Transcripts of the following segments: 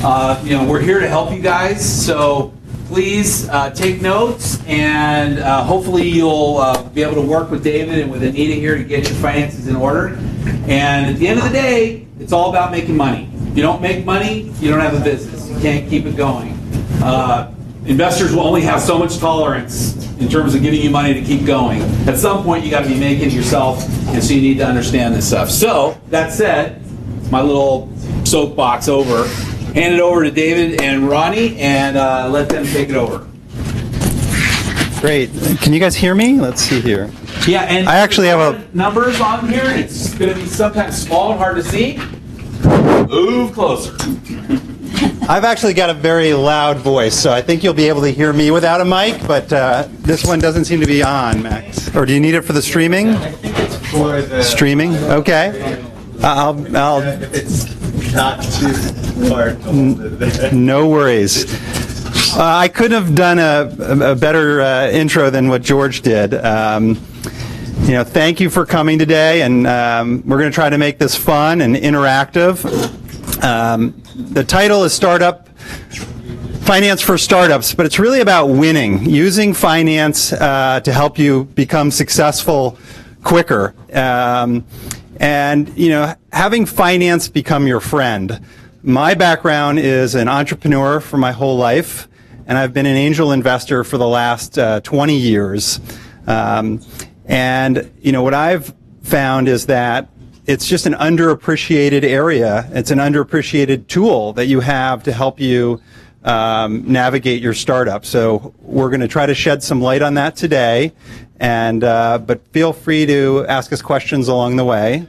we're here to help you guys, so please take notes, and hopefully you'll be able to work with David and with Anita here to get your finances in order. And at the end of the day, it's all about making money. If you don't make money, you don't have a business. You can't keep it going. Investors will only have so much tolerance in terms of giving you money to keep going. At some point, you got to be making it yourself, and so you need to understand this stuff. So, that said, my little soapbox over. Hand it over to David and Ronnie, and let them take it over. Great. Can you guys hear me? Let's see here. Yeah, and I actually have a numbers on here. It's going to be sometimes small and hard to see. Move closer. I've actually got a very loud voice, so I think you'll be able to hear me without a mic, but this one doesn't seem to be on, Max. Or do you need it for the streaming? I think it's for the streaming. Okay. I'll it's not too hard. No worries. I couldn't have done a better intro than what George did. Thank you for coming today, and we're going to try to make this fun and interactive. The title is Finance for Startups, but it's really about winning, using finance to help you become successful quicker. And, having finance become your friend. My background is an entrepreneur for my whole life, and I've been an angel investor for the last 20 years. And, what I've found is that it's just an underappreciated area. It's an underappreciated tool that you have to help you navigate your startup. So we're going to try to shed some light on that today. And but feel free to ask us questions along the way.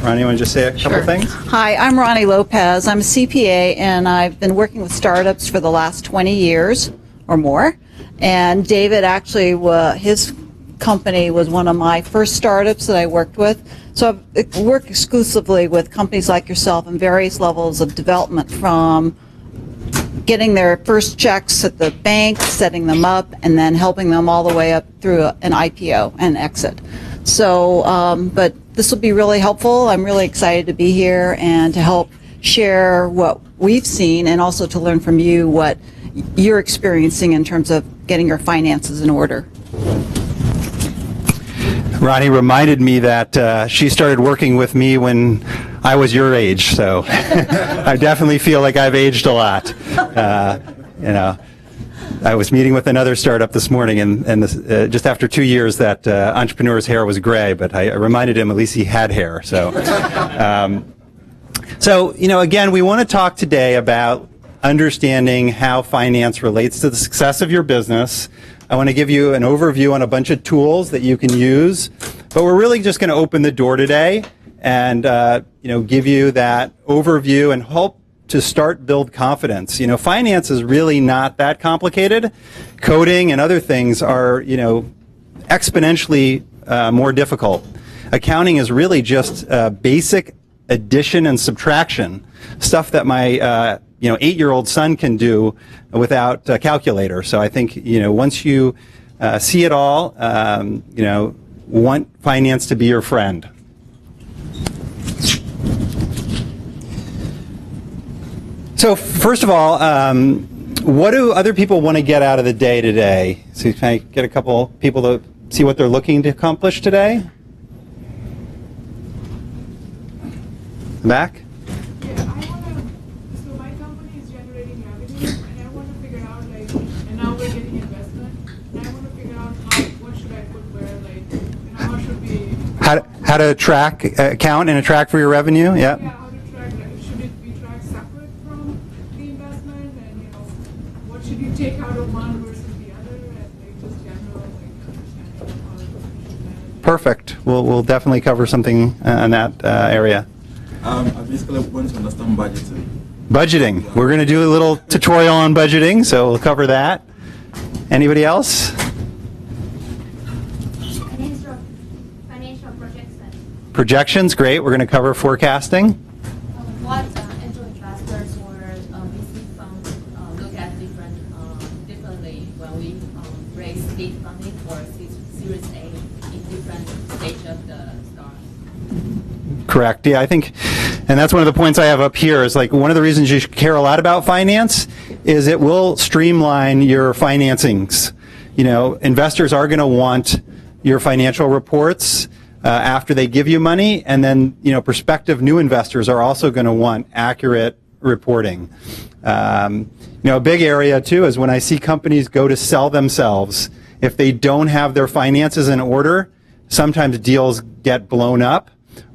Ronnie, you want to just say a couple things? Hi, I'm Ronnie Lopez. I'm a CPA, and I've been working with startups for the last 20 years or more. And David actually, his company was one of my first startups that I worked with. So I've worked exclusively with companies like yourself in various levels of development, from getting their first checks at the bank, setting them up, and then helping them all the way up through an IPO and exit. So, but this will be really helpful. I'm really excited to be here and to help share what we've seen, and also to learn from you what you're experiencing in terms of getting your finances in order. Ronnie reminded me that she started working with me when I was your age, so I definitely feel like I've aged a lot. I was meeting with another startup this morning, and just after 2 years, that entrepreneur's hair was gray, but I reminded him at least he had hair. So, again, we want to talk today about understanding how finance relates to the success of your business. I want to give you an overview on a bunch of tools that you can use, but we're really just going to open the door today and give you that overview and help to start build confidence. Finance is really not that complicated. Coding and other things are exponentially more difficult. Accounting is really just basic addition and subtraction, stuff that my 8-year-old son can do without a calculator. So I think once you see it all, want finance to be your friend. So first of all, what do other people want to get out of the day today? So can I get a couple people to see what they're looking to accomplish today? Back? Yeah, I want to, so my company is generating revenue, and I want to figure out, and now we're getting investment, and I want to figure out what should I put where, how should we... How to count and attract for your revenue? Yeah, how to track, should it be tracked separate from the investment, and what should you take out of one versus the other, and just general understanding of how you should manage. Perfect. We'll definitely cover something in that area. I basically want to understand budgeting. Budgeting. We're going to do a little tutorial on budgeting, so we'll cover that. Anybody else? Financial projections. Projections, great. We're going to cover forecasting. What angel investors or VC funds look at differently when we raise seed funding or Series A in different stage of the start? Correct. Yeah, I think And that's one of the points I have up here is like one of the reasons you should care a lot about finance is it will streamline your financings. You know, investors are going to want your financial reports after they give you money, and then, you know, prospective new investors are also going to want accurate reporting. You know, a big area too is when I see companies go to sell themselves, if they don't have their finances in order, sometimes deals get blown up,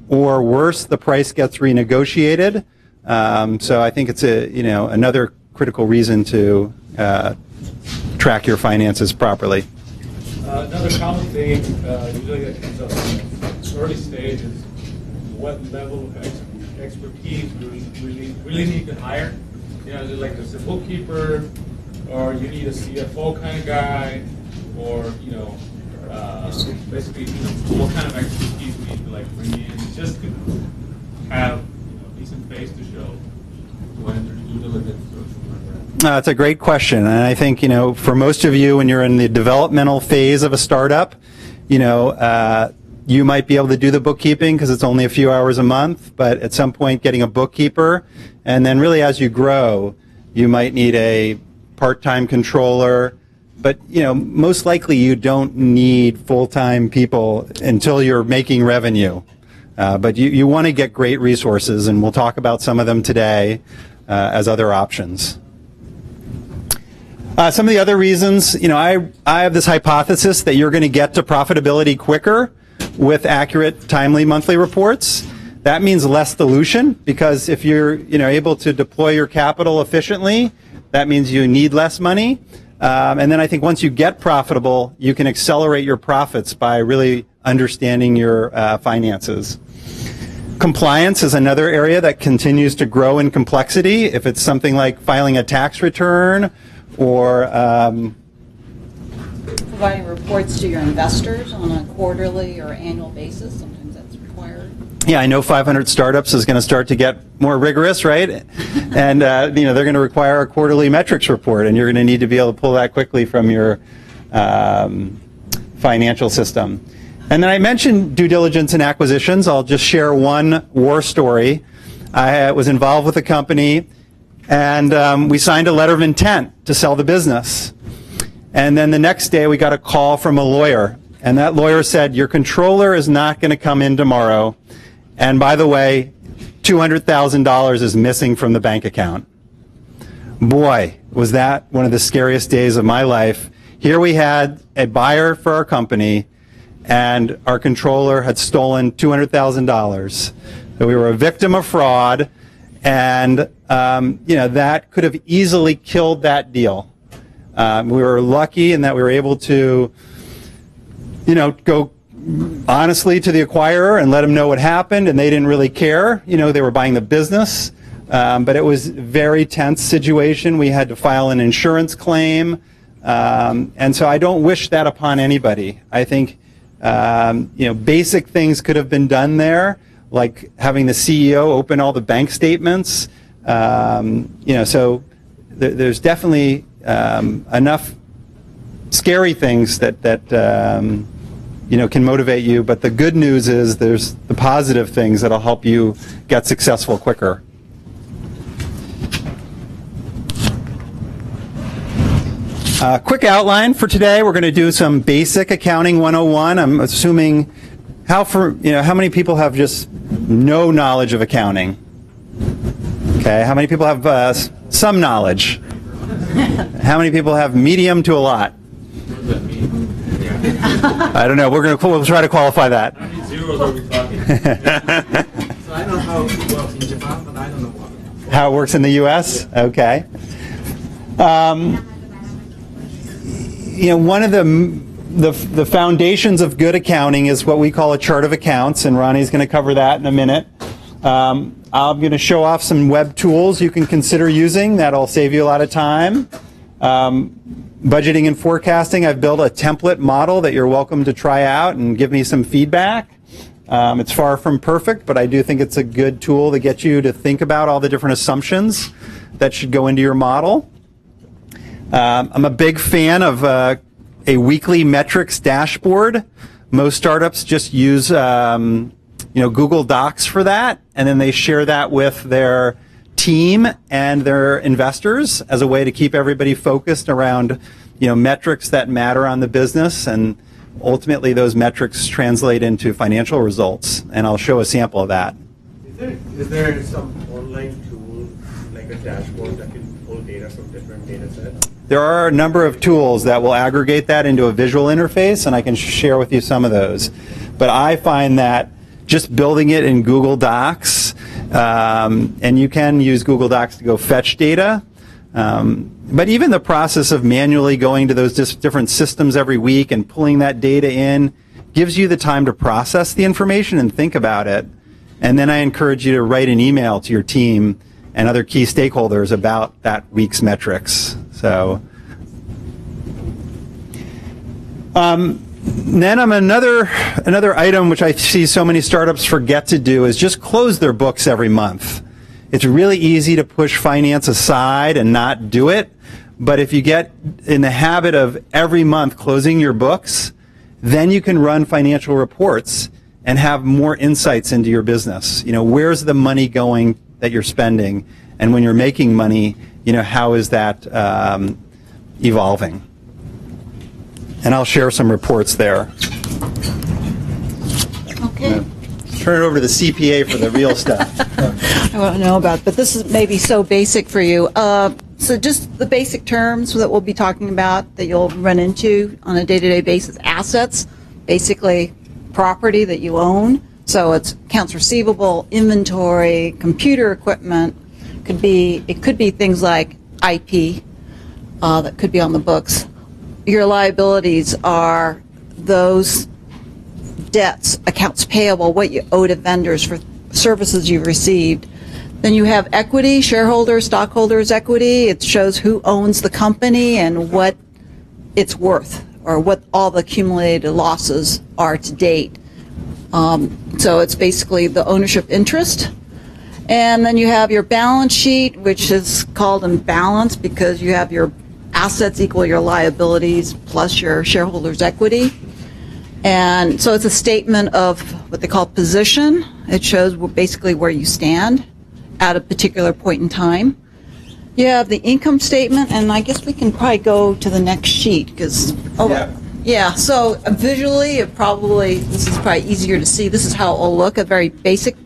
or worse, the price gets renegotiated. So I think it's another critical reason to track your finances properly. Another common thing usually that comes up in the early stage is what level of expertise do we really need to hire. You know, is it like a bookkeeper, or you need a CFO kind of guy, or basically, what kind of expertise we need to like bring in just to have decent face to show when there's due diligence or something like that. That's a great question, and I think, you know, for most of you, when you're in the developmental phase of a startup, you know, you might be able to do the bookkeeping because it's only a few hours a month, but at some point getting a bookkeeper, and then really as you grow, you might need a part-time controller, but, you know, most likely you don't need full-time people until you're making revenue. But you want to get great resources, and we'll talk about some of them today as other options. Some of the other reasons, you know, I have this hypothesis that you're going to get to profitability quicker with accurate, timely monthly reports. That means less dilution, because if you're, you know, able to deploy your capital efficiently, that means you need less money. And then I think once you get profitable, you can accelerate your profits by really understanding your finances. Compliance is another area that continues to grow in complexity. If it's something like filing a tax return or Providing reports to your investors on a quarterly or annual basis, sometimes that's required. yeah, I know 500 Startups is going to start to get more rigorous, right? And you know, they're going to require a quarterly metrics report, and you're going to need to be able to pull that quickly from your financial system. And then I mentioned due diligence and acquisitions. I'll just share one war story. I was involved with a company, and we signed a letter of intent to sell the business. And then the next day we got a call from a lawyer, and that lawyer said, your controller is not going to come in tomorrow, and by the way, $200,000 is missing from the bank account. Boy, was that one of the scariest days of my life. Here we had a buyer for our company, and our controller had stolen $200,000. So we were a victim of fraud, and you know, that could have easily killed that deal. We were lucky in that we were able to, you know, go honestly to the acquirer and let them know what happened, and they didn't really care. You know, they were buying the business, but it was a very tense situation. We had to file an insurance claim, and so I don't wish that upon anybody. I think, you know, basic things could have been done there, like having the CEO open all the bank statements. You know, so there's definitely enough scary things that you know, can motivate you, but the good news is there's the positive things that'll help you get successful quicker. Quick outline for today. We're going to do some basic accounting 101. I'm assuming how many people have just no knowledge of accounting? Okay, how many people have some knowledge? How many people have medium to a lot? I don't know. We'll try to qualify that. How many zeros are we talking? So I know how it works in Japan, but I don't know how it works in the U.S. Okay. You know, one of the foundations of good accounting is what we call a chart of accounts, and Ronnie's going to cover that in a minute. I'm going to show off some web tools you can consider using. That'll save you a lot of time. Budgeting and forecasting, I've built a template model that you're welcome to try out and give me some feedback. It's far from perfect, but I do think it's a good tool to get you to think about all the different assumptions that should go into your model. I'm a big fan of a weekly metrics dashboard. Most startups just use Google Docs for that, and then they share that with their team and their investors as a way to keep everybody focused around metrics that matter on the business, and ultimately those metrics translate into financial results, and I'll show a sample of that. Is there some online tool, like a dashboard, that can pull data from different data sets? There are a number of tools that will aggregate that into a visual interface, and I can share with you some of those. But I find that just building it in Google Docs, and you can use Google Docs to go fetch data, but even the process of manually going to those different systems every week and pulling that data in gives you the time to process the information and think about it. And then I encourage you to write an email to your team and other key stakeholders about that week's metrics. So, then another item which I see so many startups forget to do is just close their books every month. It's really easy to push finance aside and not do it, but if you get in the habit of every month closing your books, then you can run financial reports and have more insights into your business. Where's the money going that you're spending? And when you're making money, how is that evolving? And I'll share some reports there. Okay. Turn it over to the CPA for the real stuff. I don't know about, but this is maybe so basic for you. So just the basic terms that we'll be talking about that you'll run into on a day-to-day basis. Assets, basically property that you own. So it's accounts receivable, inventory, computer equipment. It could be things like IP that could be on the books. Your liabilities are those debts, accounts payable, what you owe to vendors for services you've received. Then you have equity, shareholders, stockholders' equity. It shows who owns the company and what it's worth, or what all the accumulated losses are to date. So it's basically the ownership interest. And then you have your balance sheet, which is called imbalance because you have your assets equal your liabilities plus your shareholders' equity. And so it's a statement of what they call position. It shows basically where you stand at a particular point in time. You have the income statement, and I guess we can probably go to the next sheet because, so visually this is probably easier to see. This is how it will look, a very basic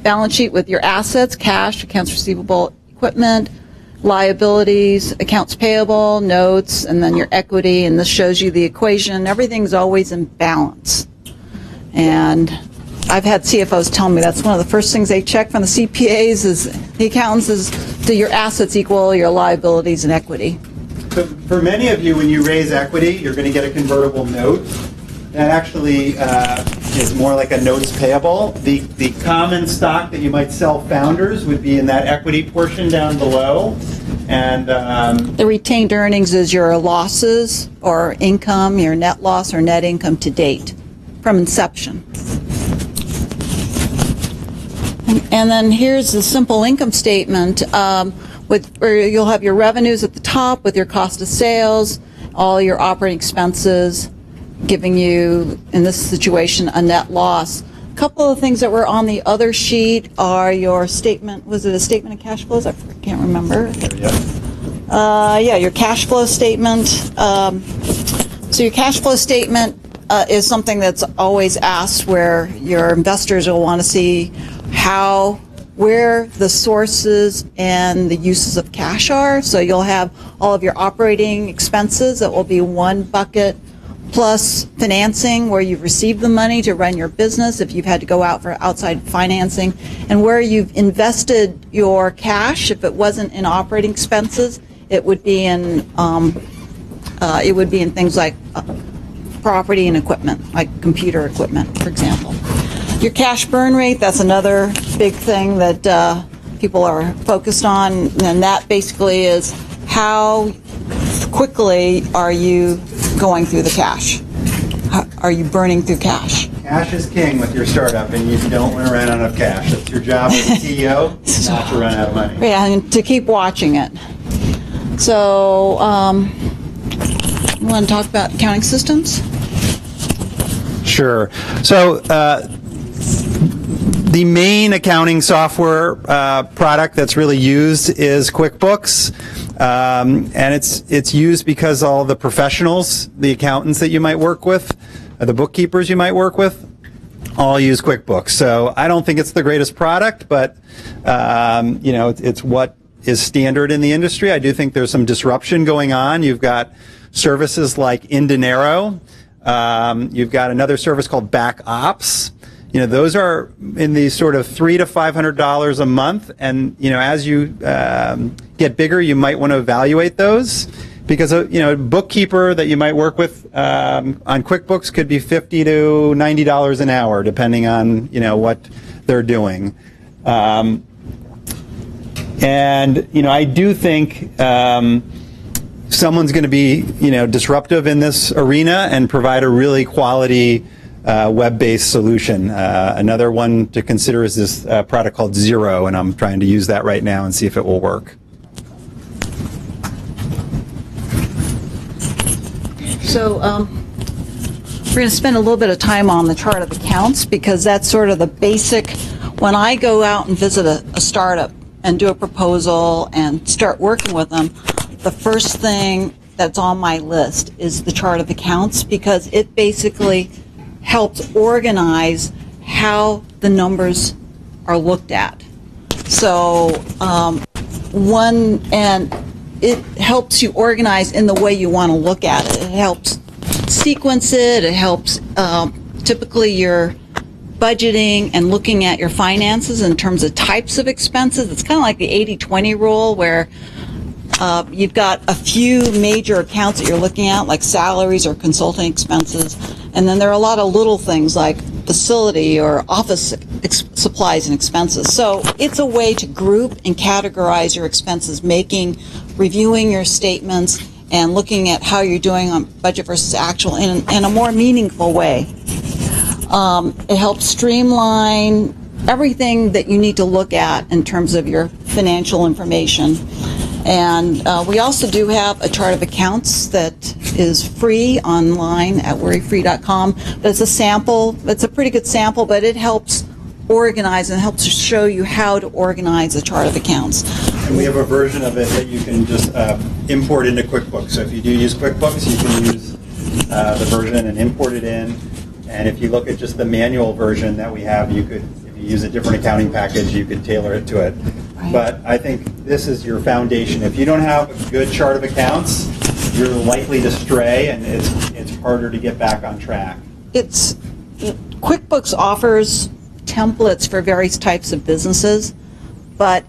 balance sheet with your assets, cash, accounts receivable, equipment, liabilities, accounts payable, notes, and then your equity, and this shows you the equation. Everything's always in balance. And I've had CFOs tell me that's one of the first things they check from the CPAs is the accountants is, do your assets equal your liabilities and equity? So for many of you, when you raise equity, you're going to get a convertible note. That actually is more like a notes payable. The common stock that you might sell founders would be in that equity portion down below. And the retained earnings is your losses or income, your net loss or net income to date from inception. And then here's the simple income statement where you'll have your revenues at the top with your cost of sales, all your operating expenses, giving you, in this situation, a net loss. A couple of things that were on the other sheet are your statement. Was it a statement of cash flows? I can't remember. Your cash flow statement. So your cash flow statement is something that's always asked, where your investors will want to see where the sources and the uses of cash are. So you'll have all of your operating expenses that will be one bucket, plus financing, where you've received the money to run your business if you've had to go out for outside financing, and where you've invested your cash. If it wasn't in operating expenses, it would be in things like property and equipment, like computer equipment, for example. Your cash burn rate, that's another big thing that people are focused on, and that basically is how quickly are you going through the cash? Are you burning through cash? Cash is king with your startup, and you don't want to run out of cash. That's your job as a CEO, not to run out of money. Yeah, and to keep watching it. So, you want to talk about accounting systems? Sure. So, The main accounting software product that's really used is QuickBooks, and it's used because all the professionals, the accountants that you might work with, the bookkeepers you might work with, all use QuickBooks. So I don't think it's the greatest product, but it's what is standard in the industry. I do think there's some disruption going on. You've got services like Indinero. You've got another service called BackOps. Those are in the sort of $300 to $500 a month, and as you get bigger, you might want to evaluate those, because a bookkeeper that you might work with on QuickBooks could be $50 to $90 an hour, depending on what they're doing. And I do think someone's going to be disruptive in this arena and provide a really quality web-based solution. Another one to consider is this product called Xero, and I'm trying to use that right now and see if it will work. So we're going to spend a little bit of time on the chart of accounts, because that's sort of the basic. When I go out and visit a startup and do a proposal and start working with them, the first thing that's on my list is the chart of accounts, because it basically helps organize how the numbers are looked at. So and it helps you organize in the way you want to look at it. It helps sequence it. It helps typically your budgeting and looking at your finances in terms of types of expenses. It's kind of like the 80-20 rule, where you've got a few major accounts that you're looking at, like salaries or consulting expenses, and then there are a lot of little things like facility or office supplies and expenses. So it's a way to group and categorize your expenses, reviewing your statements and looking at how you're doing on budget versus actual in a more meaningful way. It helps streamline everything that you need to look at in terms of your financial information. And we also do have a chart of accounts that is free online at worryfree.com. But it's a sample. It's a pretty good sample, but it helps organize and helps show you how to organize a chart of accounts. And we have a version of it that you can just import into QuickBooks. So if you do use QuickBooks, you can use the version and import it in. And if you look at just the manual version that we have, you could, if you use a different accounting package, you could tailor it to it. Right. But I think this is your foundation. If you don't have a good chart of accounts, you're likely to stray, and it's harder to get back on track. QuickBooks offers templates for various types of businesses, but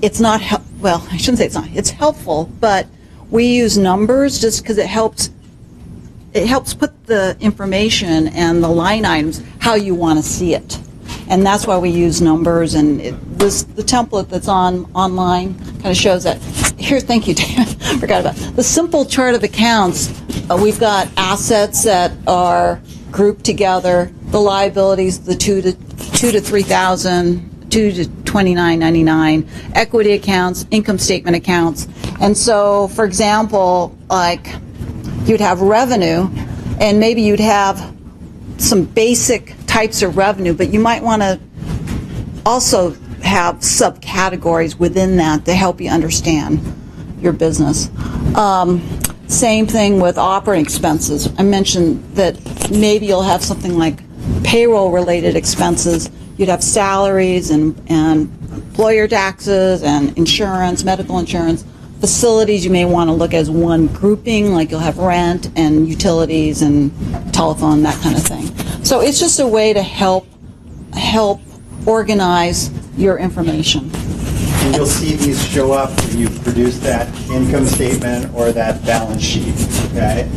it's not, well, I shouldn't say it's not. It's helpful, but we use numbers just because it helps put the information and the line items how you want to see it. And that's why we use numbers, and the template that's online kind of shows that. Here, thank you, David. Forgot about it. The simple chart of accounts. We've got assets that are grouped together, the liabilities, the $2 to $3,000, $2 to $29.99, equity accounts, income statement accounts. And so, for example, like you'd have revenue, and maybe you'd have some basic types of revenue, but you might want to also have subcategories within that to help you understand your business. Same thing with operating expenses. I mentioned that maybe you'll have something like payroll-related expenses. You'd have salaries and employer taxes and insurance, medical insurance. Facilities you may want to look as one grouping, like you'll have rent and utilities and telephone, that kind of thing. So it's just a way to help organize your information. And you'll see these show up when you produce that income statement or that balance sheet. Okay,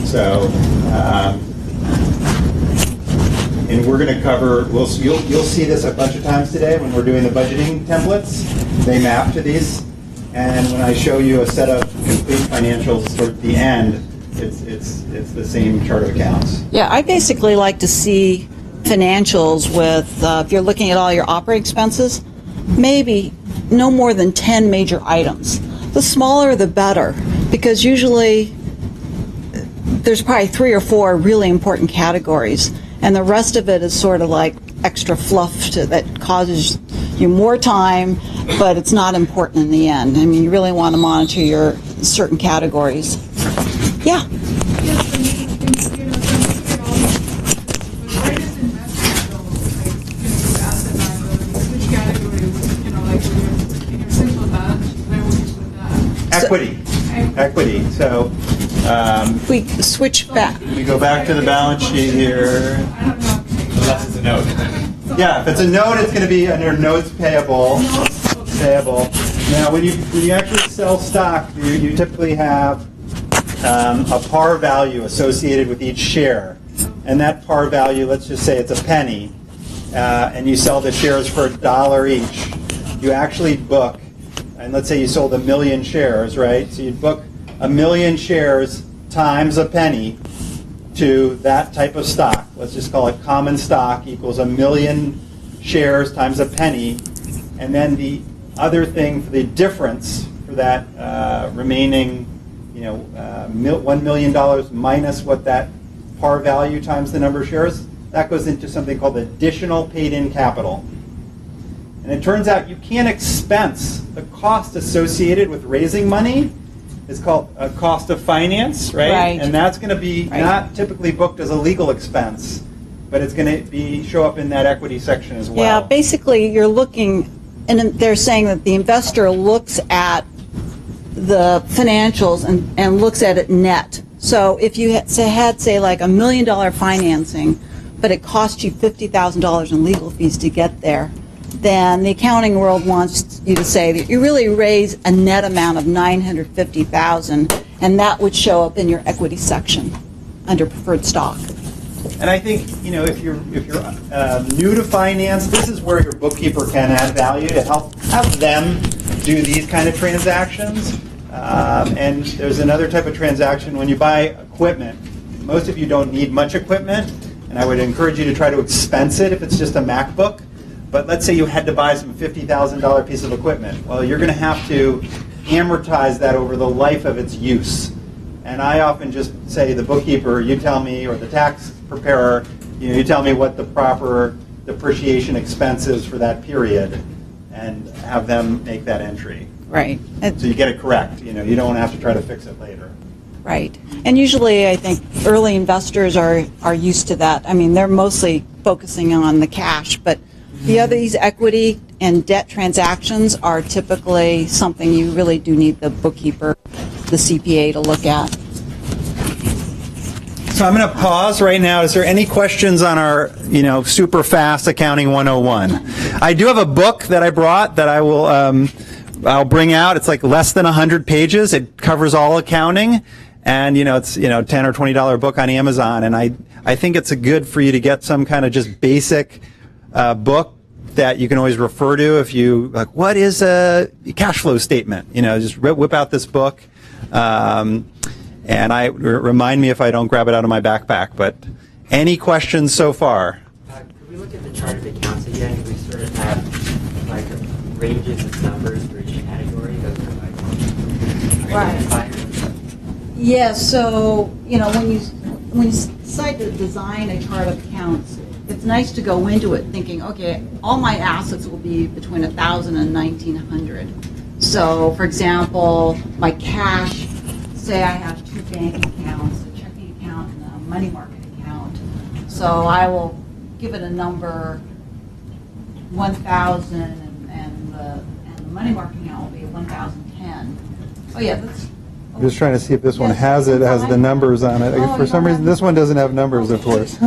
so and we're going to cover. You'll see this a bunch of times today when we're doing the budgeting templates. They map to these. And when I show you a set of complete financials toward the end, it's the same chart of accounts. Yeah, I basically like to see financials with, if you're looking at all your operating expenses, maybe no more than 10 major items. The smaller the better, because usually there's probably 3 or 4 really important categories. and the rest of it is sort of like extra fluff that causes you more time, but it's not important in the end. I mean, you really want to monitor your certain categories. Yeah. Yes, and you know, some look at all these, where does investment go? Like, asset liability, which category would, like in your simple balance sheet, where would you put that? Equity. Equity. So We switch back. we go back to the balance sheet here. I don't know. Unless it's a note. Yeah, if it's a note, it's going to be under notes payable. Payable. Now, when you actually sell stock, you typically have a par value associated with each share, and that par value, let's just say it's a penny, and you sell the shares for $1 each. You actually book, and let's say you sold 1 million shares, right? So you'd book 1 million shares times a penny to that type of stock. Let's just call it common stock equals 1 million shares times a penny, and then the other thing for the difference for that remaining, $1 million minus what that par value times the number of shares, that goes into something called additional paid-in capital. And it turns out you can't expense the cost associated with raising money. It's called a cost of finance, right? Right. And that's going to be not typically booked as a legal expense, but it's going to be show up in that equity section as well. Yeah, basically you're looking, and they're saying that the investor looks at the financials and looks at it net. So if you had, say, like $1 million financing, but it cost you $50,000 in legal fees to get there, then the accounting world wants you to say that you really raise a net amount of $950,000, and that would show up in your equity section under preferred stock. And I think, if you're new to finance, this is where your bookkeeper can add value to help them do these kind of transactions. And there's another type of transaction when you buy equipment. Most of you don't need much equipment, and I would encourage you to try to expense it if it's just a MacBook. But let's say you had to buy some $50,000 piece of equipment. Well, you're going to have to amortize that over the life of its use. And I often just say, the bookkeeper, you tell me, or the tax preparer, you tell me what the proper depreciation expense is for that period, and have them make that entry. Right. So you get it correct. You don't have to try to fix it later. Right. And usually I think early investors are used to that. I mean, they're mostly focusing on the cash, but these equity and debt transactions are typically something you really do need the bookkeeper, the CPA to look at. So I'm going to pause right now. Is there any questions on our, super fast accounting 101? I do have a book that I brought that I'll bring out. It's like less than 100 pages. It covers all accounting, and it's $10 or $20 book on Amazon. And I think it's good for you to get some kind of just basic book that you can always refer to if you like. What is a cash flow statement? Just whip out this book. And remind me if I don't grab it out of my backpack. But any questions so far? Could we look at the chart of accounts again? We sort of have like ranges of numbers for each category. Those are like identifiers. Yeah. So when you decide to design a chart of accounts, it's nice to go into it thinking, okay, all my assets will be between 1,000 and 1,900. So, for example, my cash. Say I have 2 bank accounts, a checking account and a money market account. So I will give it a number, 1,000, and the money market account will be 1,010. Oh yeah, that's. I'm just trying to see if this one has the numbers on it. For some reason, this one doesn't have numbers, of course.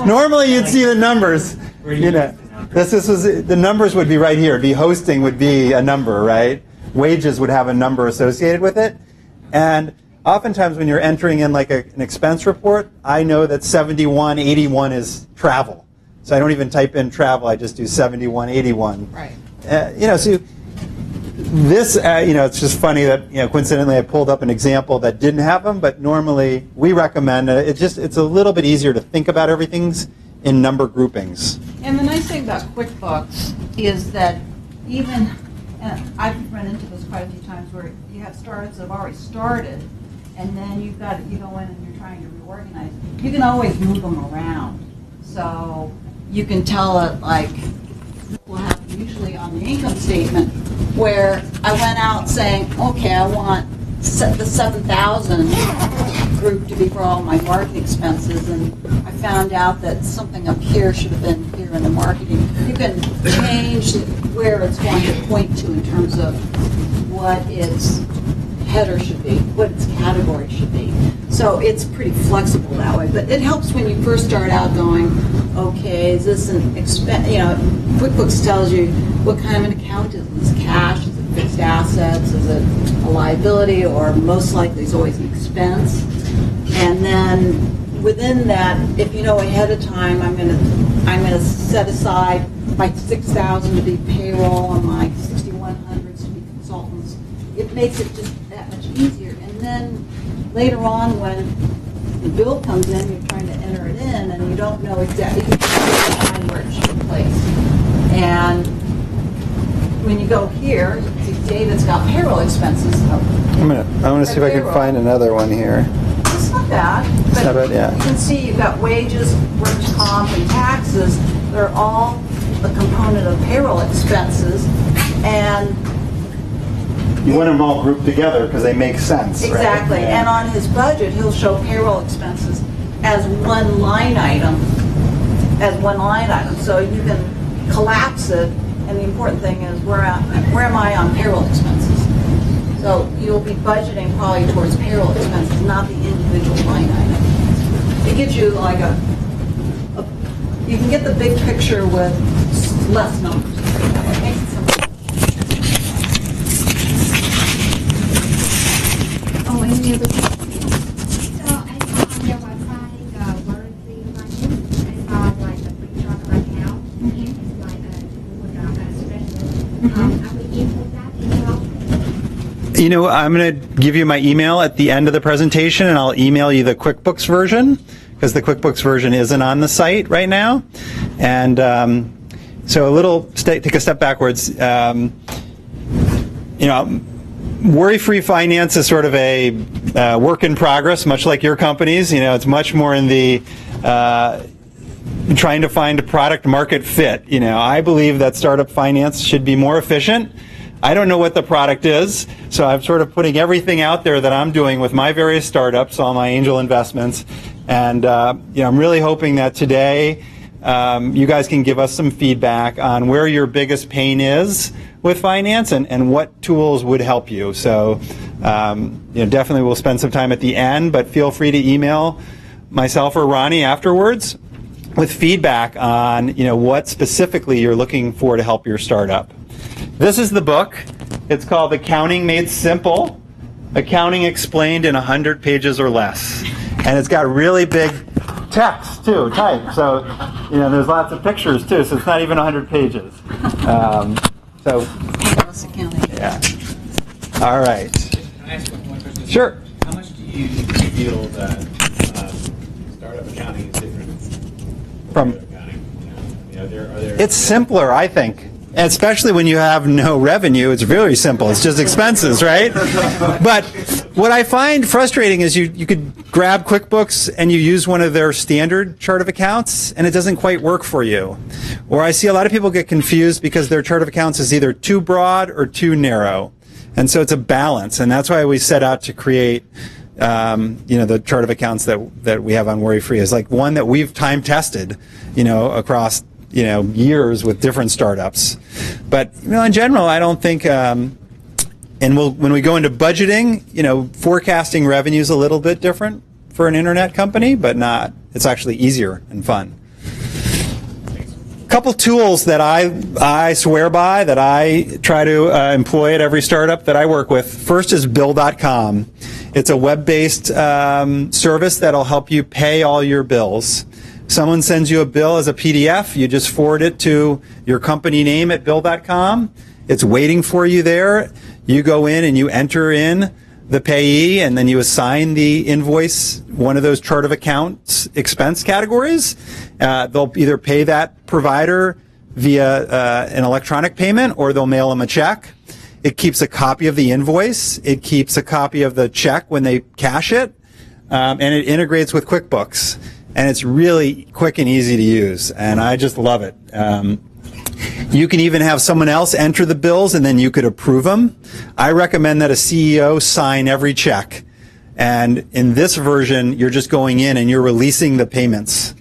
Normally, you'd see the numbers. This was the numbers would be right here. The hosting would be a number, right? Wages would have a number associated with it. And oftentimes when you're entering in like an expense report, I know that 7181 is travel. So I don't even type in travel, I just do 7181. Right. So this, it's just funny that, coincidentally I pulled up an example that didn't have them, but normally we recommend, it's a little bit easier to think about everything's in number groupings. And the nice thing about QuickBooks is that even, and I've run into this quite a few times where you have startups that have already started, and then you go in and you're trying to reorganize, you can always move them around. So you can tell it, like, will happen usually on the income statement, where I went out saying, okay, I want the 7,000 group to be for all my marketing expenses, and I found out that something up here should have been here in the marketing. You can change where it's going to point to in terms of what its header should be, what its category should be. So it's pretty flexible that way, but it helps when you first start out going, okay, is this an expense? You know, QuickBooks tells you what kind of an account is this? Cash? Is it fixed assets? Is it a liability? Or most likely it's always an expense. And then within that, if you know ahead of time, I'm going to set aside my 6,000 to be payroll and my 6,100 to be consultants. It makes it just that much easier. And then later on, when the bill comes in, you're trying to enter it in, and you don't know exactly where it should be placed. And when you go here, see David's got payroll expenses. I want to see if I can find another one here. It's not bad. But not bad, yeah. You can see you've got wages, workers' comp, and taxes. They're all a component of payroll expenses. And you want them all grouped together because they make sense. Exactly. Right? Yeah. And on his budget, he'll show payroll expenses as one line item. So you can collapse it. And the important thing is, where am I on payroll expenses? So you'll be budgeting probably towards payroll expenses, not the individual line item. It gives you like you can get the big picture with less numbers. It makes it simple. Oh, any other questions? So I saw on your website, warranty money. I saw like the free truck account. It's like with a spreadsheet. Are we input that as well? You know, I'm going to give you my email at the end of the presentation, and I'll email you the QuickBooks version, because the QuickBooks version isn't on the site right now. And so take a step backwards. You know, worry-free finance is sort of a work in progress, much like your companies. You know, it's much more in the trying to find a product market fit. You know, I believe that startup finance should be more efficient. I don't know what the product is, so I'm sort of putting everything out there that I'm doing with my various startups, all my angel investments, and you know, I'm really hoping that today you guys can give us some feedback on where your biggest pain is with finance and what tools would help you. So you know, definitely we'll spend some time at the end, but feel free to email myself or Ronnie afterwards with feedback on, you know, what specifically you're looking for to help your startup. This is the book. It's called Accounting Made Simple, Accounting Explained in 100 Pages or Less. And it's got really big text, too, type. So, you know, there's lots of pictures, too, so it's not even 100 pages. Yeah. All right. Can I ask one question? Sure. How much do you feel that startup accounting is different From accounting? You know, are there It's simpler, I think. Especially when you have no revenue, it's very simple. It's just expenses, right? But what I find frustrating is you could grab QuickBooks and you use one of their standard chart of accounts and it doesn't quite work for you. Or I see a lot of people get confused because their chart of accounts is either too broad or too narrow. And so it's a balance, and that's why we set out to create you know, the chart of accounts that we have on Worry Free is like one that we've time tested, you know, across, you know, years with different startups. But, you know, in general, I don't think, and when we go into budgeting, you know, forecasting revenue is a little bit different for an internet company, but it's actually easier and fun. A couple tools that I swear by, that I try to employ at every startup that I work with. First is Bill.com. It's a web-based service that'll help you pay all your bills. Someone sends you a bill as a PDF, you just forward it to your company name at Bill.com. It's waiting for you there. You go in and you enter in the payee, and then you assign the invoice one of those chart of accounts expense categories. They'll either pay that provider via an electronic payment, or they'll mail them a check. It keeps a copy of the invoice. It keeps a copy of the check when they cash it. And it integrates with QuickBooks. And it's really quick and easy to use. And I just love it. You can even have someone else enter the bills and then you could approve them. I recommend that a CEO sign every check. And in this version, you're just going in and you're releasing the payments.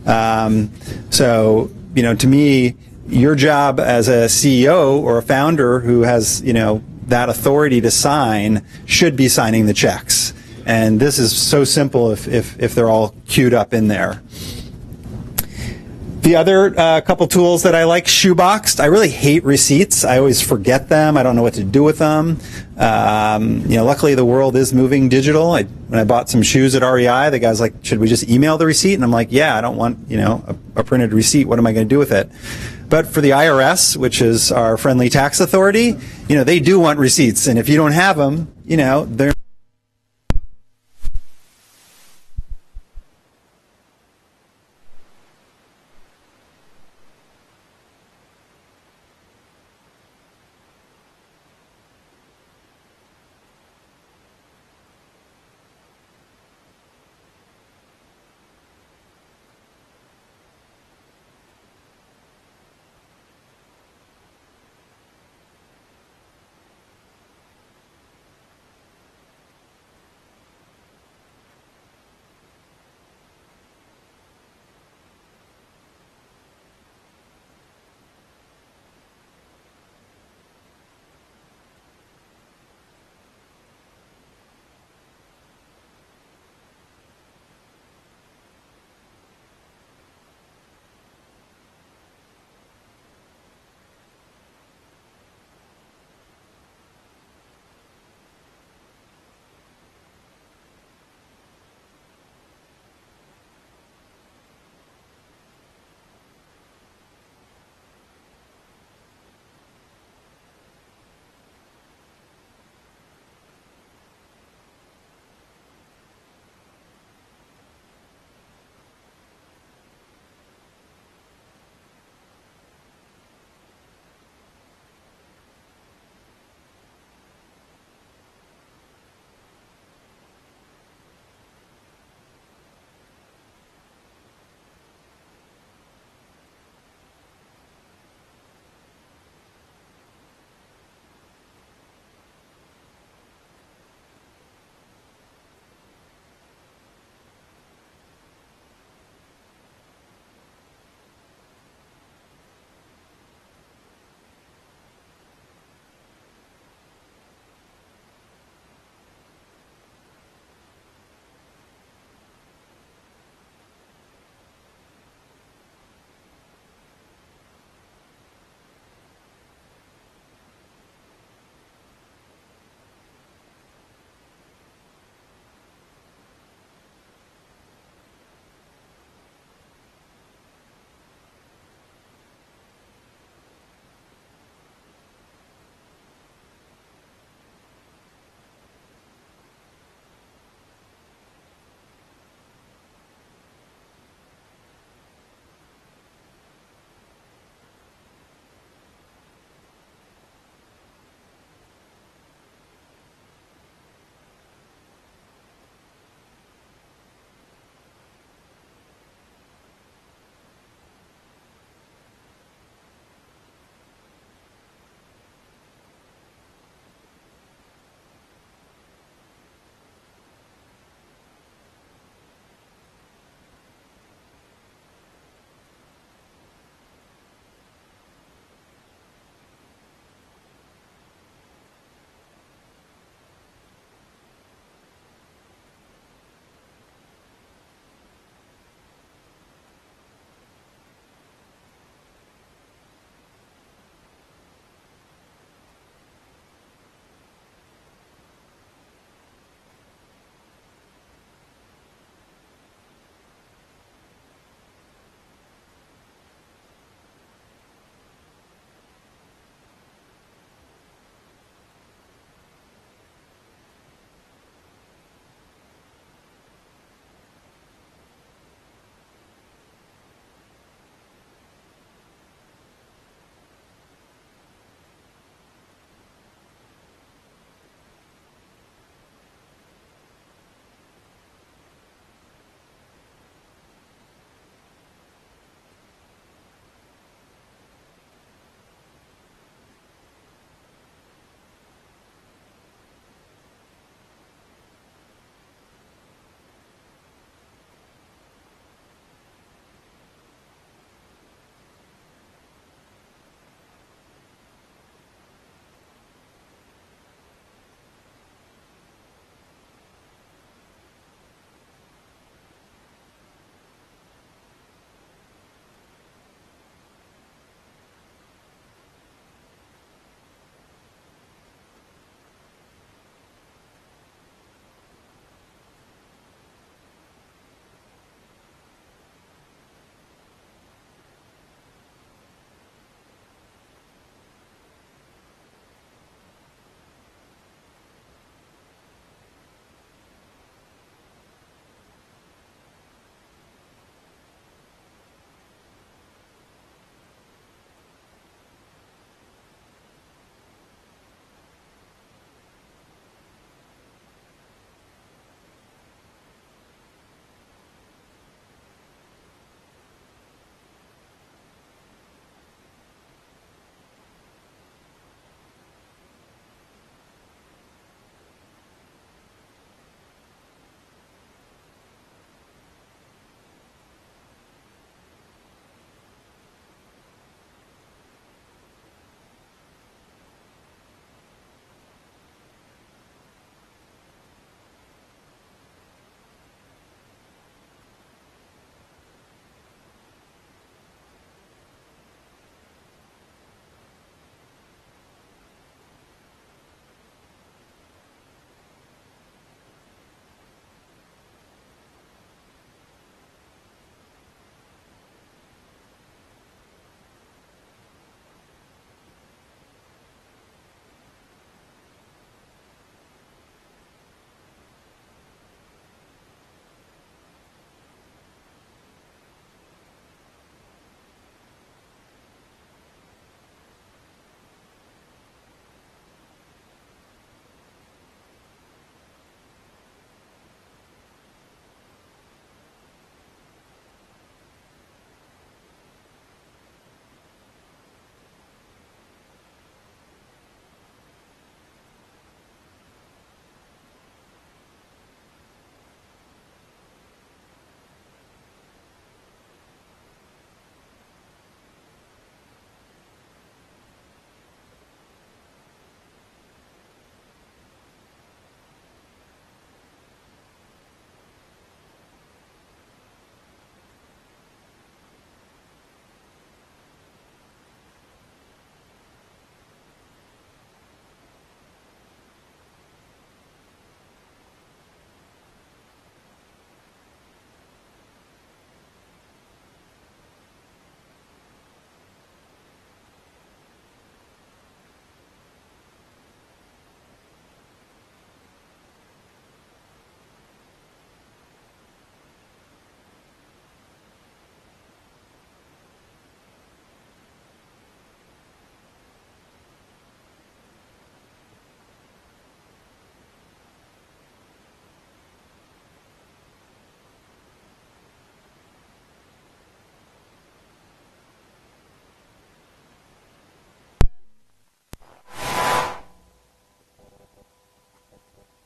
So, you know, to me, your job as a CEO or a founder who has, you know, that authority to sign should be signing the checks. And this is so simple if they're all queued up in there. The other couple tools that I like, Shoeboxed. I really hate receipts. I always forget them. I don't know what to do with them. You know, luckily the world is moving digital. When I bought some shoes at REI, the guy's like, should we just email the receipt? And I'm like, yeah, I don't want, you know, a printed receipt. What am I going to do with it? But for the IRS, which is our friendly tax authority, you know, they do want receipts. And if you don't have them, you know, they're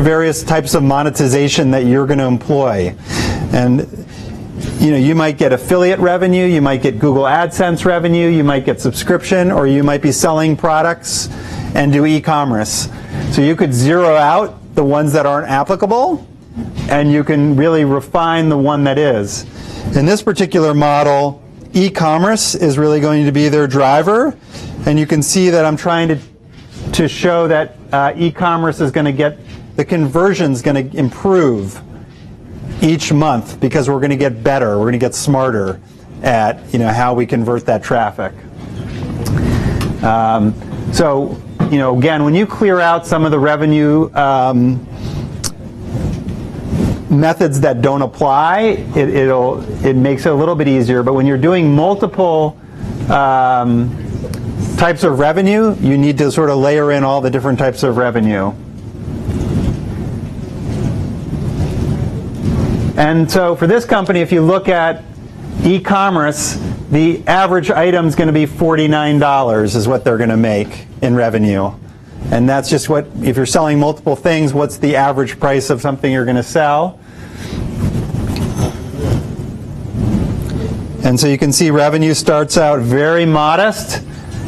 various types of monetization that you're going to employ. And you might get affiliate revenue, you might get Google AdSense revenue, you might get subscription, or you might be selling products and do e-commerce. So you could zero out the ones that aren't applicable, and you can really refine the one that is. In this particular model, e-commerce is really going to be their driver, and you can see that I'm trying to show that e-commerce is going to get, the conversion's going to improve each month because we're going to get better, we're going to get smarter at how we convert that traffic. So again, when you clear out some of the revenue methods that don't apply, it makes it a little bit easier. But when you're doing multiple types of revenue, you need to sort of layer in all the different types of revenue. And so for this company, if you look at e-commerce, the average item is going to be $49 is what they're going to make in revenue. And that's just what, if you're selling multiple things, what's the average price of something you're going to sell? And so you can see revenue starts out very modest.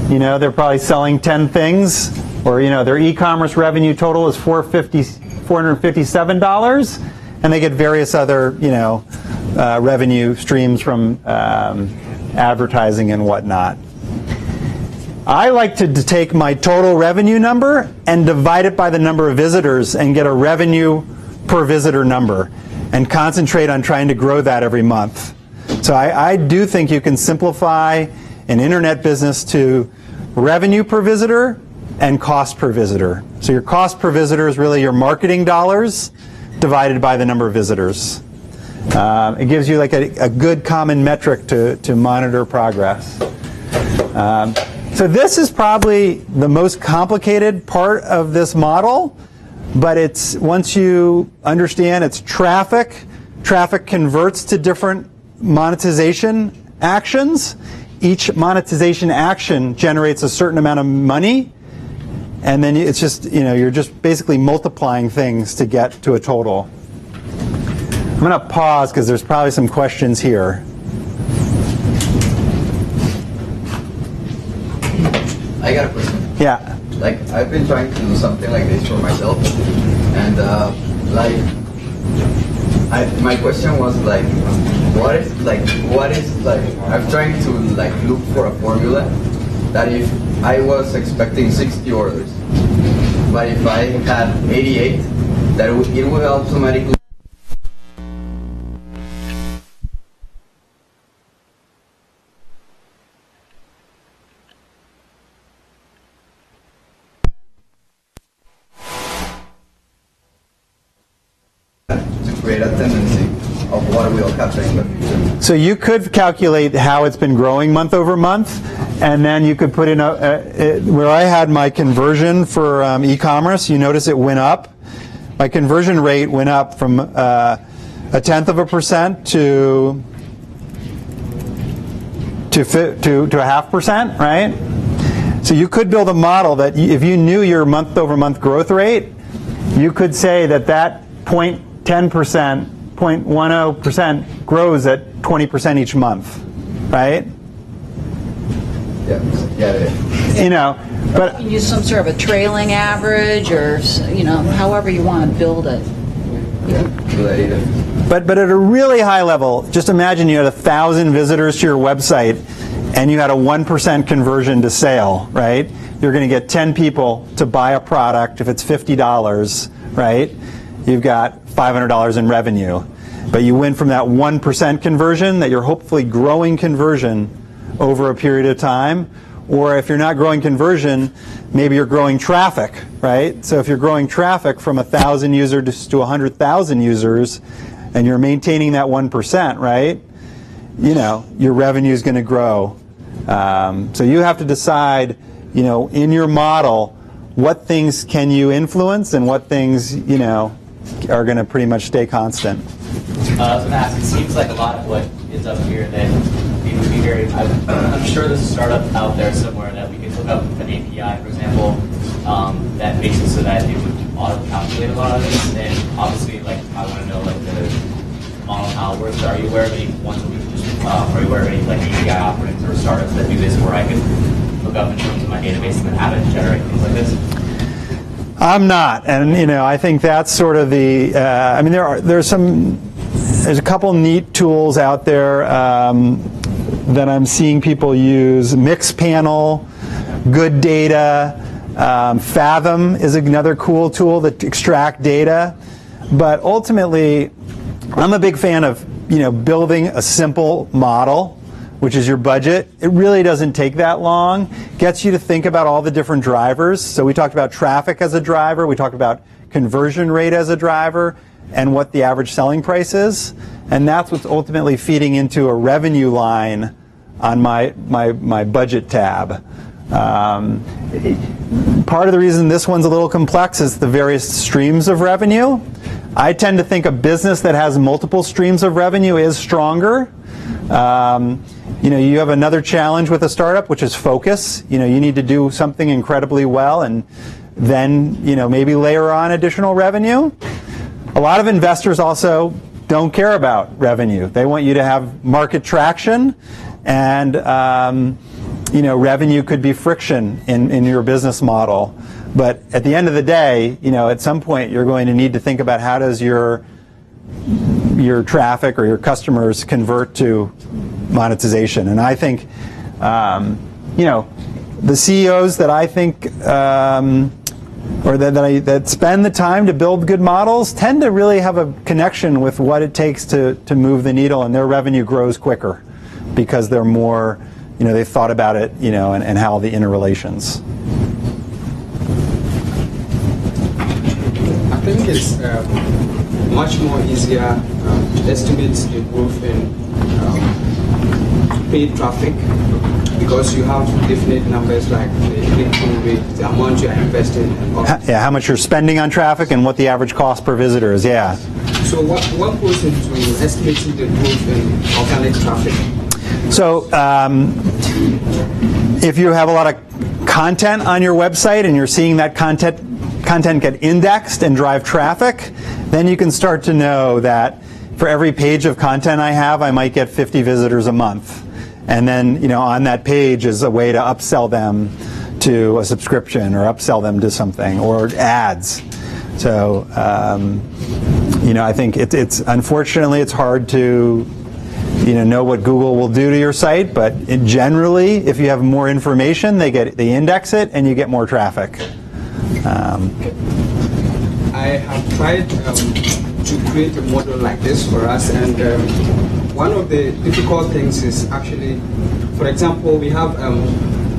They're probably selling 10 things, or their e-commerce revenue total is $457, and they get various other revenue streams from advertising and whatnot. I like to take my total revenue number and divide it by the number of visitors and get a revenue per visitor number and concentrate on trying to grow that every month. So I do think you can simplify an internet business to revenue per visitor and cost per visitor. So your cost per visitor is really your marketing dollars divided by the number of visitors. It gives you like a good common metric to monitor progress. So this is probably the most complicated part of this model, but it's, once you understand it's traffic converts to different monetization actions. Each monetization action generates a certain amount of money, and then it's just, you're just basically multiplying things to get to a total. I'm going to pause because there's probably some questions here. I got a question. Yeah. Like, I've been trying to do something like this for myself, and my question was I'm trying to look for a formula that if I was expecting 60 orders, but if I had 88, that it would automatically create a tendency of what will happen in the future. So you could calculate how it's been growing month over month, and then you could put in where I had my conversion for e-commerce, you notice it went up. My conversion rate went up from 0.1% to 0.5%, right? So you could build a model that if you knew your month over month growth rate, you could say that 0.10%, 0.10% grows at 20% each month, right? Yeah. But you can use some sort of a trailing average, or however you want to build it. But at a really high level, just imagine you had 1,000 visitors to your website, and you had a 1% conversion to sale, right? You're going to get 10 people to buy a product. If it's $50, right? You've got $500 in revenue. But you went from that 1% conversion, that you're hopefully growing conversion over a period of time. Or if you're not growing conversion, maybe you're growing traffic, right? So if you're growing traffic from 1,000 users to 100,000 users, and you're maintaining that 1%, right? Your revenue is going to grow. So you have to decide, in your model, what things can you influence and what things, are going to pretty much stay constant. I was going to ask, it seems like a lot of what is up here that it would be very, I'm sure there's a startup out there somewhere that we could hook up an API, for example, that makes it so that it would auto-calculate a lot of this? And obviously, like, I want to know, like, the model how it works. Are you aware of any ones that we can just, are you aware of any, like, API offerings or startups that do this where I could look up in terms of my database and then have it generate things like this? I'm not, and I think that's sort of the. I mean, there's a couple neat tools out there that I'm seeing people use. Mixpanel, Good Data, Fathom is another cool tool that extract data. But ultimately, I'm a big fan of building a simple model, which is your budget. It really doesn't take that long. Gets you to think about all the different drivers. So we talked about traffic as a driver. We talked about conversion rate as a driver and what the average selling price is. And that's what's ultimately feeding into a revenue line on my budget tab. Part of the reason this one's a little complex is the various streams of revenue. I tend to think a business that has multiple streams of revenue is stronger. You have another challenge with a startup, which is focus. You need to do something incredibly well and then, maybe layer on additional revenue. A lot of investors also don't care about revenue. They want you to have market traction, and, revenue could be friction in your business model. But at the end of the day, at some point you're going to need to think about how does your traffic or your customers convert to monetization. And I think, the CEOs that I think, or that spend the time to build good models tend to really have a connection with what it takes to move the needle, and their revenue grows quicker because they're more, they've thought about it, and how the interrelations. I think it's much more easier to estimate the growth in paid traffic because you have definite numbers like the click-through rate, the amount you are investing, and all. Yeah, how much you're spending on traffic and what the average cost per visitor is. Yeah. So what goes into estimating the growth in organic traffic? So if you have a lot of content on your website and you're seeing that content get indexed and drive traffic, then you can start to know that for every page of content I have, I might get 50 visitors a month. And then, on that page is a way to upsell them to a subscription or upsell them to something or ads. So, I think it's unfortunately it's hard to know what Google will do to your site, but generally, if you have more information, they index it and you get more traffic. I have tried to create a model like this for us, and one of the difficult things is actually, for example, we have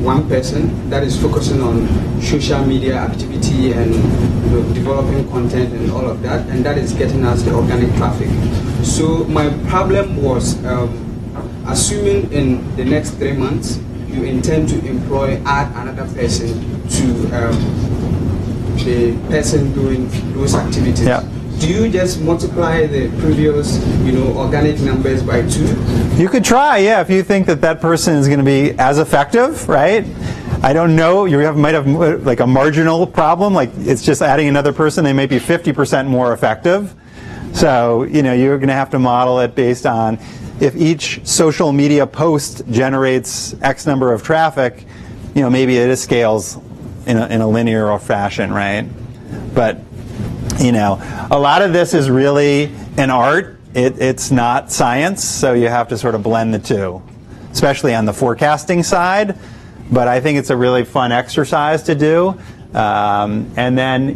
one person that is focusing on social media activity and developing content and all of that, and that is getting us the organic traffic. So my problem was assuming in the next 3 months you intend to add another person to the person doing those activities. Yeah. Do you just multiply the previous, organic numbers by 2? You could try, yeah, if you think that person is going to be as effective, right? I don't know. Might have like a marginal problem, like it's just adding another person. They may be 50% more effective. So, you're going to have to model it based on if each social media post generates X number of traffic, maybe it scales in a linear fashion, right? But, a lot of this is really an art. It's not science, so you have to sort of blend the two, especially on the forecasting side. But I think it's a really fun exercise to do. And then,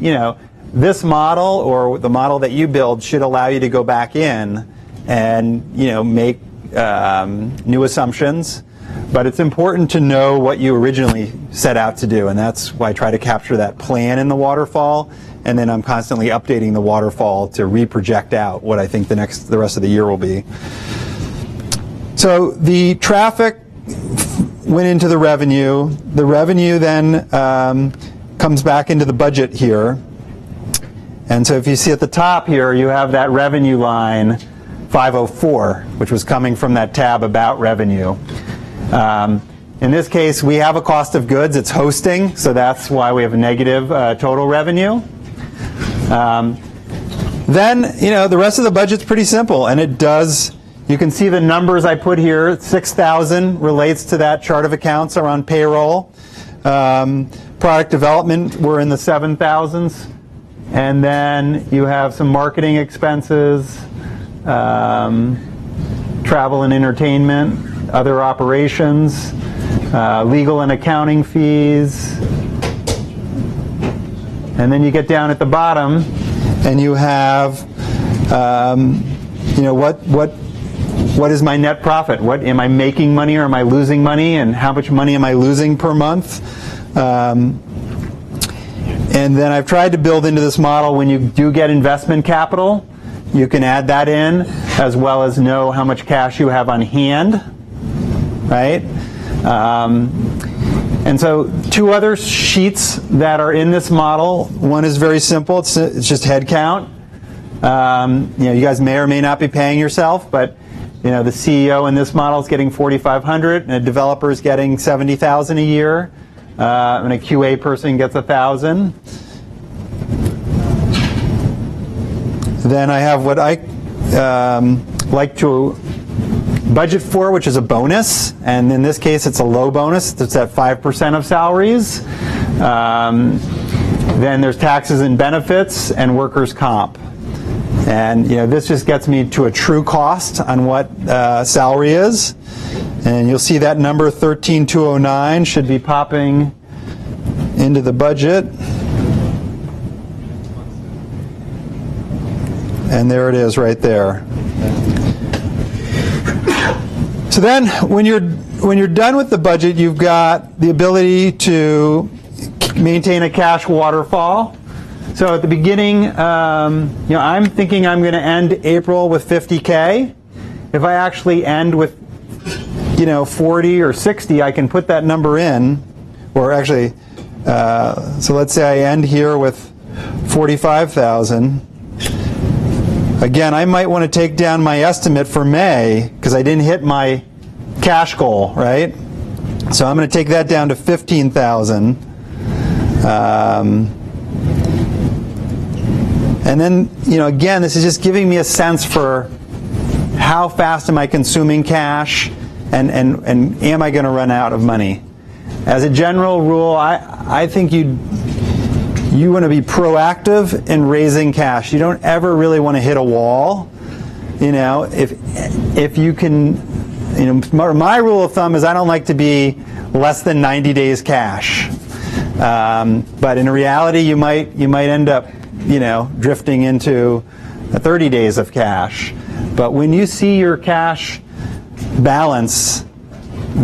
this model or the model that you build should allow you to go back in and, make new assumptions. But it's important to know what you originally set out to do, and that's why I try to capture that plan in the waterfall, and then I'm constantly updating the waterfall to reproject out what I think the rest of the year will be. So the traffic went into the revenue. The revenue then comes back into the budget here. And so if you see at the top here, you have that revenue line 504, which was coming from that tab about revenue. In this case, we have a cost of goods. It's hosting, so that's why we have a negative total revenue. Then, the rest of the budget's pretty simple, and it does. You can see the numbers I put here. 6,000 relates to that chart of accounts around payroll. Product development, we're in the 7,000s. And then you have some marketing expenses, travel and entertainment, other operations, legal and accounting fees. And then you get down at the bottom and you have, what is my net profit? What am I making money or am I losing money? And how much money am I losing per month? And then I've tried to build into this model, when you do get investment capital, you can add that in, as well as know how much cash you have on hand, right? And so 2 other sheets that are in this model. One is very simple. It's just head count. You guys may or may not be paying yourself, but the CEO in this model is getting $4,500, and a developer is getting $70,000 a year. And a QA person gets 1,000. Then I have what I like to budget for, which is a bonus. And in this case, it's a low bonus. It's at 5% of salaries. Then there's taxes and benefits and workers' comp. And this just gets me to a true cost on what salary is. And you'll see that number 13,209 should be popping into the budget. And there it is right there. So then when you're done with the budget, you've got the ability to maintain a cash waterfall. So at the beginning, I'm thinking I'm going to end April with 50K. If I actually end with 40 or 60, I can put that number in, or actually, so let's say I end here with 45,000. Again, I might want to take down my estimate for May because I didn't hit my cash goal, right? So I'm going to take that down to 15,000. And then, again, this is just giving me a sense for how fast am I consuming cash, and am I going to run out of money? As a general rule, I think you want to be proactive in raising cash. You don't ever really want to hit a wall. If you can, my rule of thumb is I don't like to be less than 90 days cash. But in reality, you might end up, drifting into 30 days of cash. But when you see your cash balance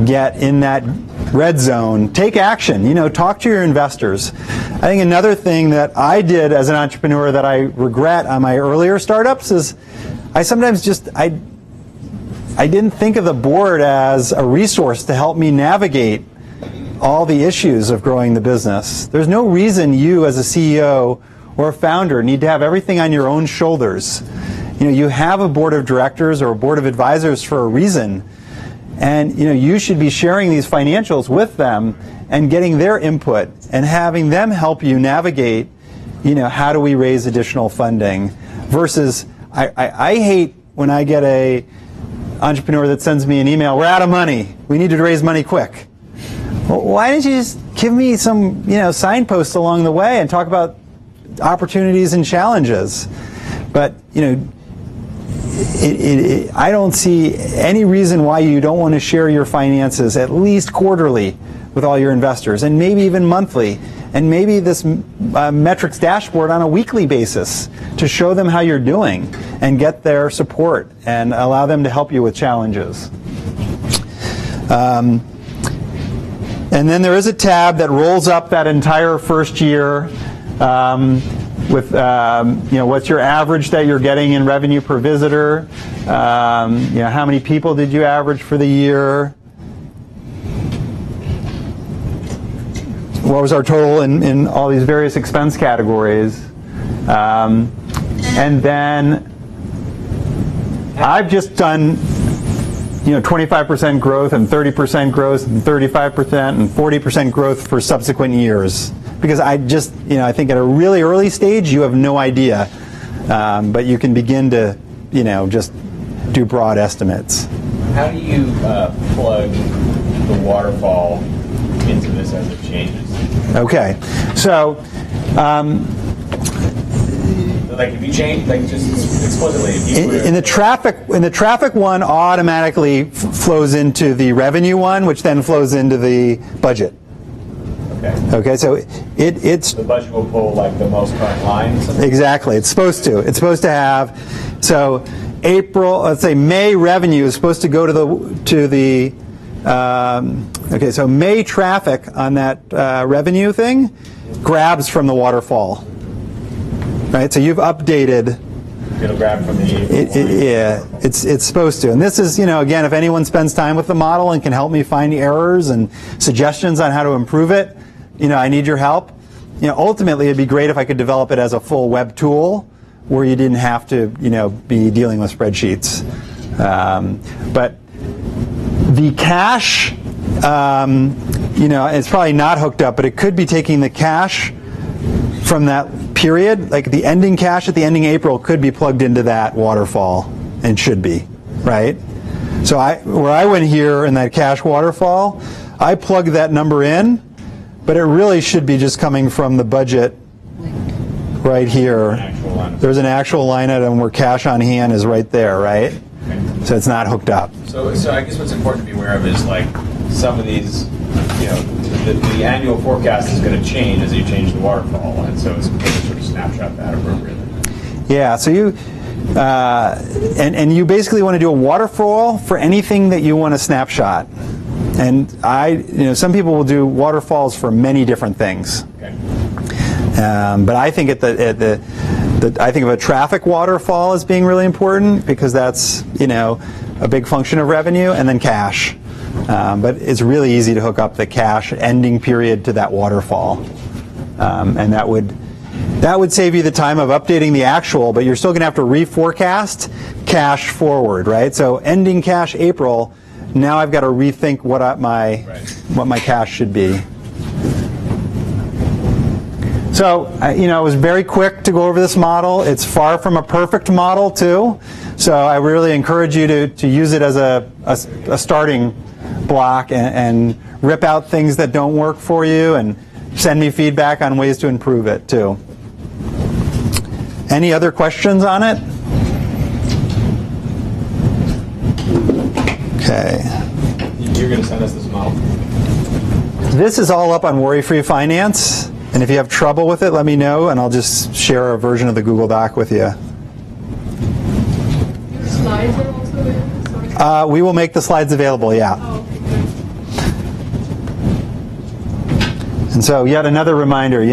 get in that red zone, take action. Talk to your investors. I think another thing that I did as an entrepreneur that I regret on my earlier startups is I sometimes I didn't think of the board as a resource to help me navigate all the issues of growing the business. There's no reason you as a CEO or a founder need to have everything on your own shoulders. You have a board of directors or a board of advisors for a reason. And you should be sharing these financials with them and getting their input and having them help you navigate, how do we raise additional funding, versus I hate when I get a entrepreneur that sends me an email, we're out of money, we need to raise money quick. Well, why didn't you just give me some signposts along the way and talk about opportunities and challenges? But I don't see any reason why you don't want to share your finances at least quarterly with all your investors, and maybe even monthly, and maybe this metrics dashboard on a weekly basis to show them how you're doing and get their support and allow them to help you with challenges. And then there is a tab that rolls up that entire first year with what's your average that you're getting in revenue per visitor, how many people did you average for the year, what was our total in all these various expense categories, and then I've just done 25% growth and 30% growth and 35% and 40% growth for subsequent years. Because I think at a really early stage, you have no idea. But you can begin to, just do broad estimates. How do you plug the waterfall into this as it changes? Okay, so like if you change, like just explicitly, if you in the traffic one automatically flows into the revenue one, which then flows into the budget. Okay, so it's the budget will pull like the most current line. Exactly, it's supposed to. It's supposed to have. So April, let's say May revenue is supposed to go to the. Okay, so May traffic on that revenue thing grabs from the waterfall. Right, so you've updated. It'll grab from the. Yeah, it's supposed to. And this is, again, if anyone spends time with the model and can help me find errors and suggestions on how to improve it, I need your help. Ultimately, it'd be great if I could develop it as a full web tool where you didn't have to, be dealing with spreadsheets. But the cache, it's probably not hooked up, but it could be taking the cache from that period, like the ending cache at the ending April could be plugged into that waterfall, and should be, right? So where I went here in that cache waterfall, I plugged that number in, but it really should be just coming from the budget right here. There's an actual line item where cash on hand is right there, right? So it's not hooked up. So I guess what's important to be aware of is like some of these, the annual forecast is going to change as you change the waterfall, and so it's important to sort of snapshot that appropriately. Yeah, so you and you basically want to do a waterfall for anything that you want to snapshot. And some people will do waterfalls for many different things. Okay. But I think I think of a traffic waterfall as being really important because that's a big function of revenue, and then cash. But it's really easy to hook up the cash ending period to that waterfall, and that would save you the time of updating the actual, but you're still going to have to reforecast cash forward, right? So ending cash April, now I've got to rethink what my cash should be. So I was very quick to go over this model. It's far from a perfect model too, so I really encourage you to use it as a starting block and rip out things that don't work for you and send me feedback on ways to improve it too. Any other questions on it? Okay. You're going to send us this model? This is all up on Worry-Free Finance, and if you have trouble with it, let me know, and I'll just share a version of the Google Doc with you. Your slides are also there? We will make the slides available, yeah. Oh, okay, good. And so, yet another reminder,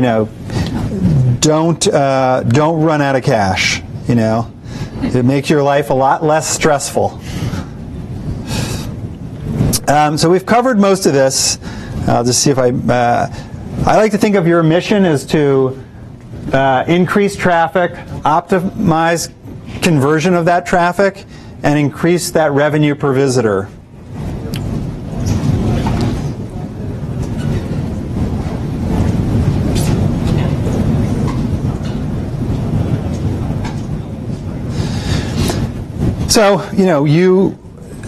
don't run out of cash. It makes your life a lot less stressful. So we've covered most of this. I'll just see if I like to think of your mission as to increase traffic, optimize conversion of that traffic, and increase that revenue per visitor. So, you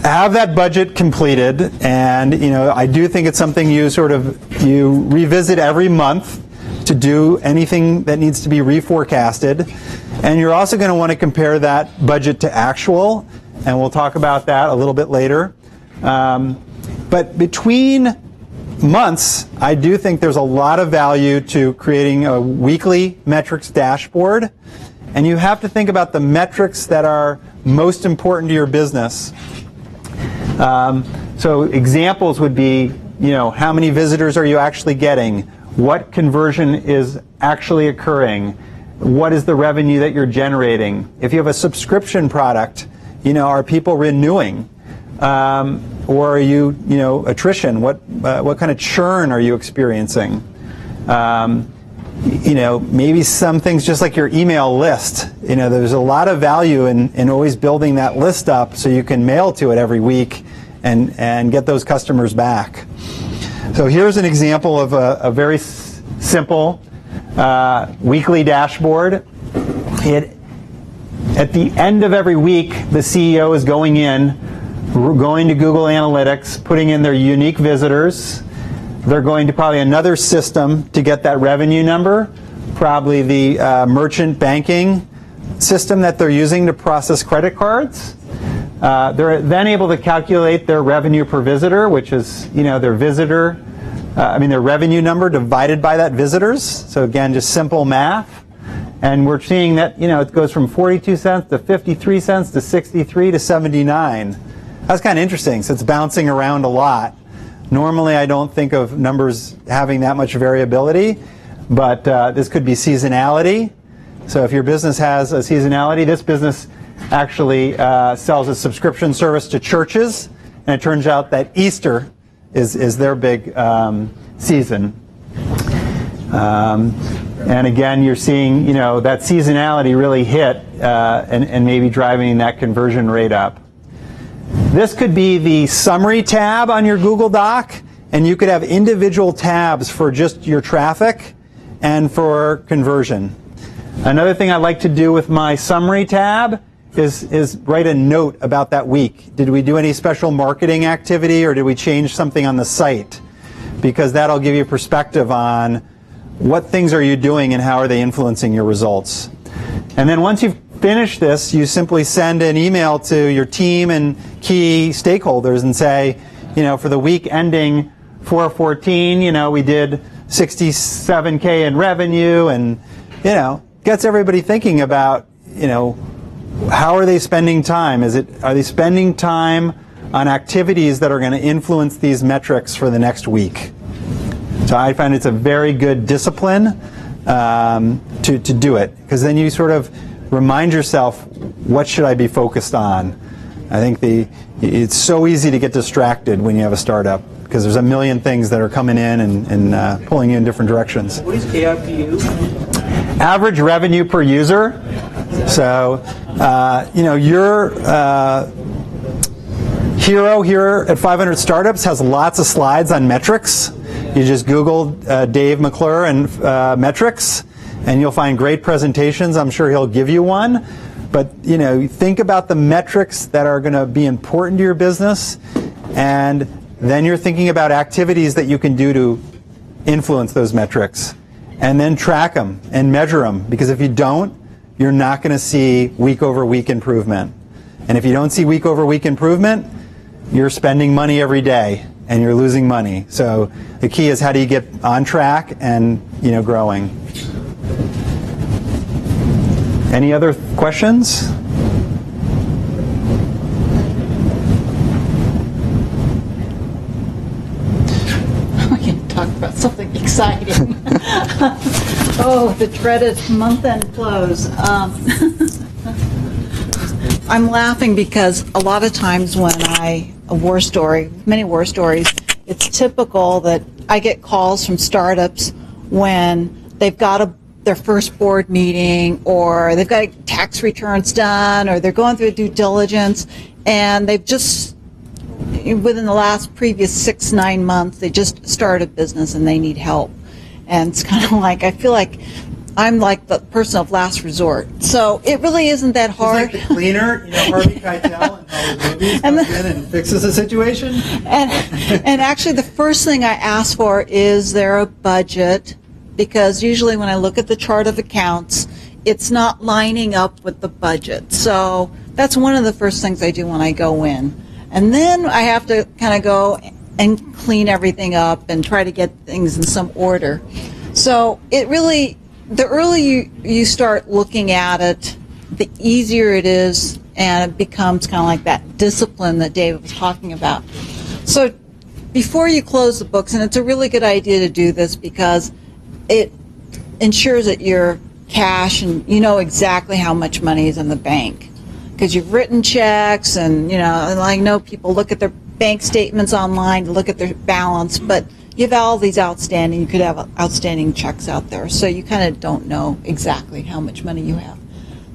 have that budget completed, and I do think it's something you revisit every month to do anything that needs to be reforecasted. And you're also going to want to compare that budget to actual, and we'll talk about that a little bit later. But between months, I do think there's a lot of value to creating a weekly metrics dashboard. And you have to think about the metrics that are most important to your business. So examples would be, how many visitors are you actually getting? What conversion is actually occurring? What is the revenue that you're generating? If you have a subscription product, are people renewing? Or are you, attrition? What kind of churn are you experiencing? Maybe some things just like your email list. There's a lot of value in always building that list up so you can mail to it every week and get those customers back. So here's an example of a very simple weekly dashboard. At the end of every week, the CEO is going to Google Analytics, putting in their unique visitors. They're going to probably another system to get that revenue number, probably the merchant banking system that they're using to process credit cards. They're then able to calculate their revenue per visitor, which is, their their revenue number divided by that visitors. So again, just simple math. And we're seeing that, it goes from 42 cents to 53 cents to 63 to 79. That's kind of interesting, so it's bouncing around a lot. Normally, I don't think of numbers having that much variability, but this could be seasonality. So if your business has a seasonality, this business actually sells a subscription service to churches, and it turns out that Easter is their big season. And again, you're seeing, that seasonality really hit and maybe driving that conversion rate up. This could be the summary tab on your Google Doc, and you could have individual tabs for just your traffic and for conversion. Another thing I like to do with my summary tab is write a note about that week. Did we do any special marketing activity, or did we change something on the site? Because that'll give you perspective on what things are you doing and how are they influencing your results. And then once you've finished this, you simply send an email to your team and key stakeholders and say, for the week ending 4/14, we did 67K in revenue, and, gets everybody thinking about, how are they spending time? Are they spending time on activities that are going to influence these metrics for the next week? So I find it's a very good discipline to do it, because then you sort of remind yourself, what should I be focused on? I think it's so easy to get distracted when you have a startup, because there's a million things that are coming in and pulling you in different directions. What is ARPU? Average revenue per user. So, your hero here at 500 Startups has lots of slides on metrics. You just Google Dave McClure and metrics, and you'll find great presentations. I'm sure he'll give you one. But, think about the metrics that are going to be important to your business, and then you're thinking about activities that you can do to influence those metrics. And then track them and measure them, because if you don't, you're not going to see week-over-week improvement. And if you don't see week-over-week improvement, you're spending money every day and you're losing money. So the key is, how do you get on track and growing? Any other questions? We can talk about something exciting. Oh, the dreaded month-end close. I'm laughing because a lot of times when many war stories, it's typical that I get calls from startups when they've got their first board meeting, or they've got tax returns done, or they're going through due diligence, and they've just, within the previous 6-9 months, they just started a business and they need help. And it's kind of like, I feel like I'm like the person of last resort. So it really isn't that hard. He's like the cleaner, Harvey Keitel in all the movies, comes in and fixes the situation. And actually, the first thing I ask for is there a budget, because usually when I look at the chart of accounts, it's not lining up with the budget. So that's one of the first things I do when I go in. And then I have to kind of go and clean everything up and try to get things in some order. So it really, the earlier you start looking at it, the easier it is, and it becomes kind of like that discipline that David was talking about. So before you close the books, and it's a really good idea to do this because it ensures that your cash, and you know exactly how much money is in the bank, because you've written checks, and I know people look at their bank statements online to look at their balance, but you have all these outstanding, you could have outstanding checks out there, so you kind of don't know exactly how much money you have.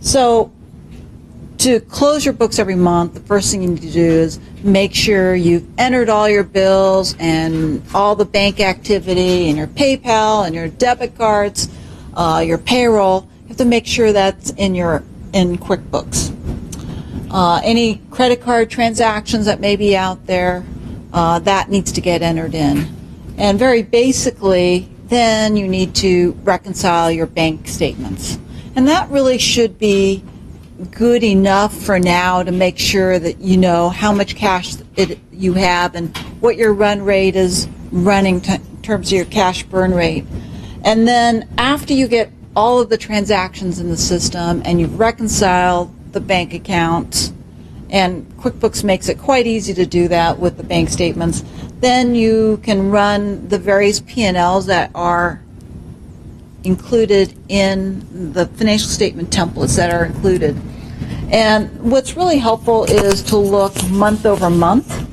So to close your books every month, the first thing you need to do is make sure you've entered all your bills and all the bank activity and your PayPal and your debit cards, your payroll. You have to make sure that's in QuickBooks. Any credit card transactions that may be out there, that needs to get entered in. And very basically, then you need to reconcile your bank statements. And that really should be good enough for now to make sure that you know how much cash you have and what your run rate is running in terms of your cash burn rate. And then after you get all of the transactions in the system and you've reconciled the bank accounts, and QuickBooks makes it quite easy to do that with the bank statements, then you can run the various P&Ls that are included in the financial statement templates that are included. And what's really helpful is to look month over month.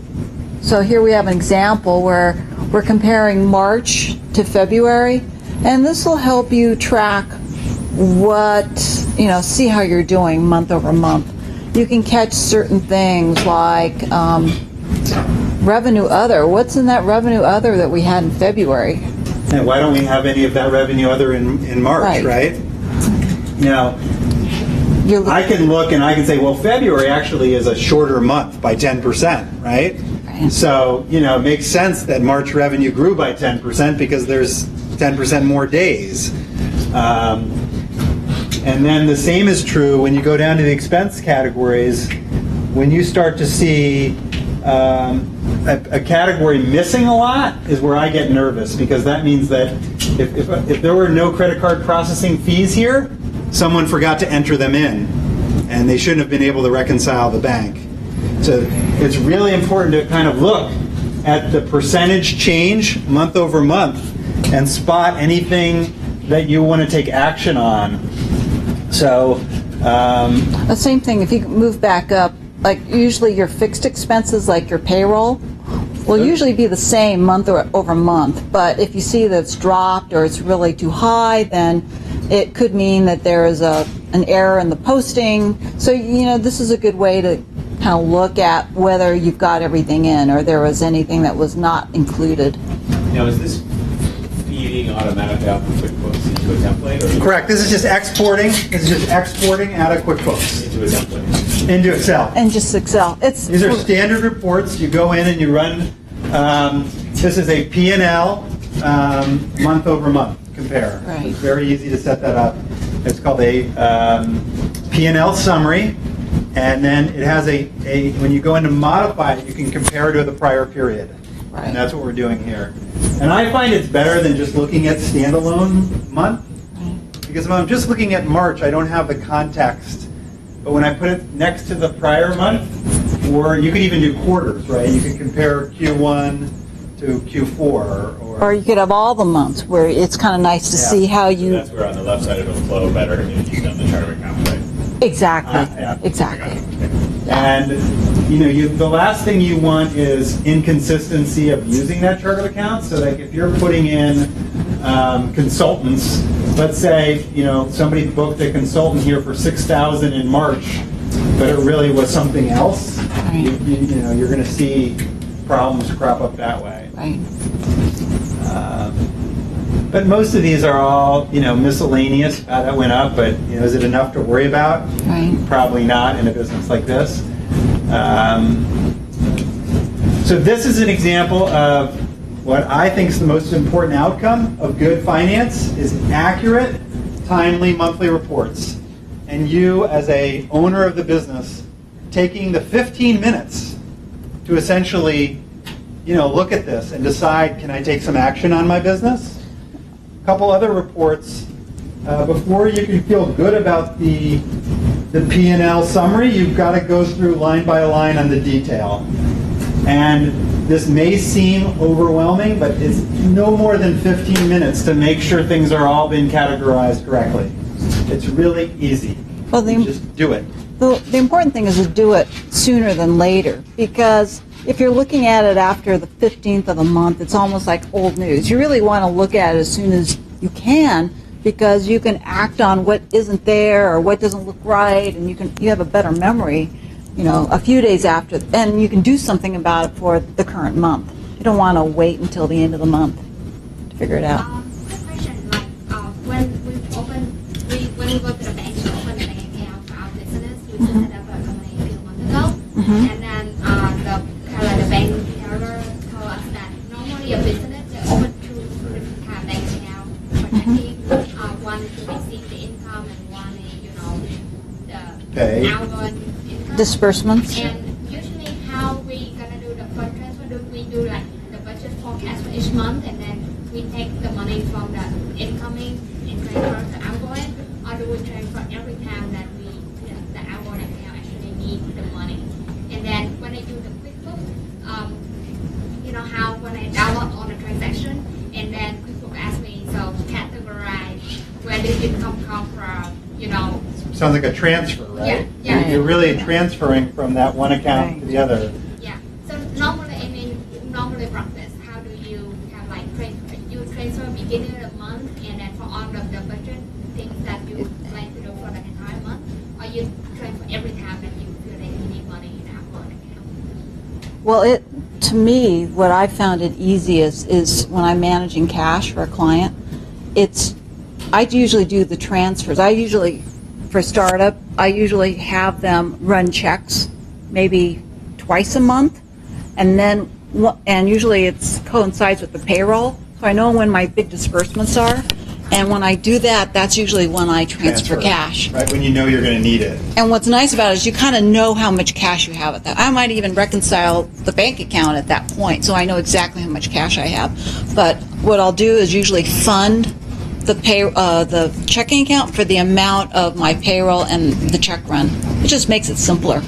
So here we have an example where we're comparing March to February, and this will help you track see how you're doing month over month. You can catch certain things like revenue other. What's in that revenue other that we had in February? And why don't we have any of that revenue other in March, right? Now, I can look and I can say, well, February actually is a shorter month by 10%, right? So, it makes sense that March revenue grew by 10% because there's 10% more days. And then the same is true when you go down to the expense categories. When you start to see a category missing a lot is where I get nervous, because that means that if there were no credit card processing fees here, someone forgot to enter them in, and they shouldn't have been able to reconcile the bank. So it's really important to kind of look at the percentage change month over month and spot anything that you want to take action on. So the same thing, if you move back up, like usually your fixed expenses like your payroll will usually be the same month over month, but if you see that it's dropped or it's really too high, then it could mean that there is an error in the posting. So this is a good way to kind of look at whether you've got everything in or there was anything that was not included. Now, is this feeding automatically out of QuickBooks into a template? Or correct. This is just exporting. This is just exporting out of QuickBooks into a template. Into Excel. And just Excel. These are standard reports. You go in and you run. This is a P&L month over month compare. Right. It's very easy to set that up. It's called a P&L summary, and then it has when you go in to modify it, you can compare to the prior period. Right. And that's what we're doing here. And I find it's better than just looking at standalone month, because if I'm just looking at March, I don't have the context. But when I put it next to the prior month, or you could even do quarters, right? You could compare Q1 to Q4. Or you could have all the months where it's kind of nice to see how you... So that's where on the left side it'll flow better if you've done the chart of accounts, right? Exactly. Exactly. And the last thing you want is inconsistency of using that chart of accounts. So like if you're putting in consultants, let's say somebody booked a consultant here for $6,000 in March, but it really was something else. Right. You're going to see problems crop up that way. Right. But most of these are all miscellaneous. That went up, but is it enough to worry about? Right. Probably not in a business like this. So this is an example of what I think is the most important outcome of good finance is accurate, timely monthly reports. And you, as a owner of the business, taking the 15 minutes to essentially, look at this and decide, can I take some action on my business? A couple other reports. Before you can feel good about the P&L summary, you've got to go through line by line on the detail. And this may seem overwhelming, but it's no more than 15 minutes to make sure things are all been categorized correctly. It's really easy. Well, just do it. The important thing is to do it sooner than later, because if you're looking at it after the 15th of the month, it's almost like old news. You really want to look at it as soon as you can because you can act on what isn't there or what doesn't look right, and you have a better memory, a few days after, and you can do something about it for the current month. You don't want to wait until the end of the month to figure it out. Quick question, like when we go to the bank to open the bank account for our business, we just set up a company a few months ago, and then the bank teller told us that normally a business they open two different kind of bank account for checking. One to receive the income and one is the outgoing income. Disbursements. And usually how we gonna do the fund transfer? Do we do like the budget forecast for each month and then we take the money from the incoming and transfer to outgoing, or do we transfer every time that the outgoing account actually need the money? And then when I do the QuickBooks, how when I download on the transaction and then QuickBooks asks me so categorize where the income come from, Sounds like a transfer, right? Yeah. You're really transferring from that one account to the other. Yeah. So normally practice, how do you have like transfer beginning of the month and then for all of the budget things that you plan to do for the entire month, or you transfer every time that you feel like you need money in our account? Well, to me, what I found it easiest is when I'm managing cash for a client. I usually do the transfers. For startup, I usually have them run checks maybe twice a month, and usually it coincides with the payroll, so I know when my big disbursements are, and when I do that, that's usually when I transfer cash. Right, when you know you're going to need it. And what's nice about it is you kind of know how much cash you have at that. I might even reconcile the bank account at that point, so I know exactly how much cash I have. But what I'll do is usually fund the checking account for the amount of my payroll and the check run. It just makes it simpler.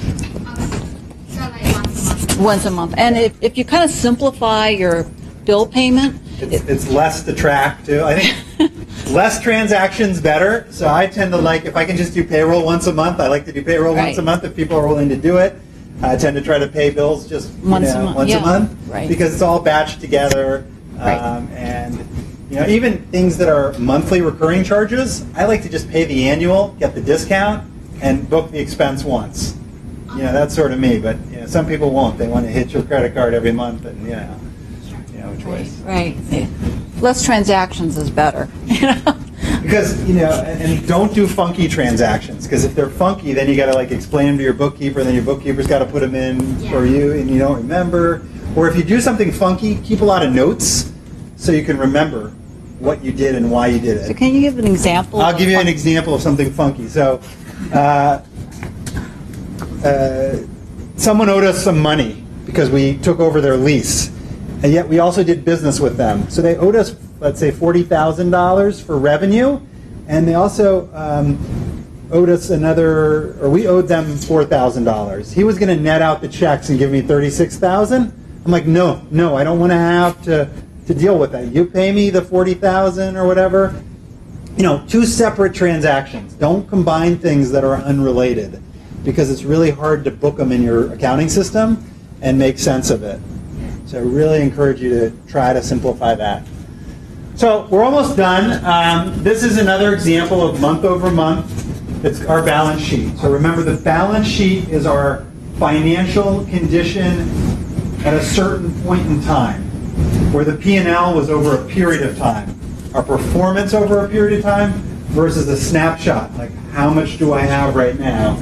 So like Once a month. And if you kind of simplify your bill payment, it's less to track too. I think less transactions better. So I tend to like, if I can just do payroll once a month, I like to do payroll once a month if people are willing to do it. I tend to try to pay bills just once a month, right. Because it's all batched together. And even things that are monthly recurring charges, I like to just pay the annual, get the discount, and book the expense once. That's sort of me. But some people won't. They want to hit your credit card every month, and choice. Right. Less transactions is better. Because and don't do funky transactions. Because if they're funky, then you got to like explain them to your bookkeeper, and then your bookkeeper's got to put them in for you, and you don't remember. Or if you do something funky, keep a lot of notes so you can remember what you did and why you did it. So can you give an example? I'll give you an example of something funky. So, someone owed us some money because we took over their lease, and yet we also did business with them. So they owed us, let's say, $40,000 for revenue, and they also owed us we owed them $4,000. He was going to net out the checks and give me $36,000. I'm like, no, I don't want to have to deal with that. You pay me the $40,000 or whatever. Two separate transactions. Don't combine things that are unrelated, because it's really hard to book them in your accounting system and make sense of it. So I really encourage you to try to simplify that. So we're almost done. This is another example of month over month. It's our balance sheet. So remember, the balance sheet is our financial condition at a certain point in time, where the P&L was over a period of time. Our performance over a period of time versus a snapshot, like how much do I have right now?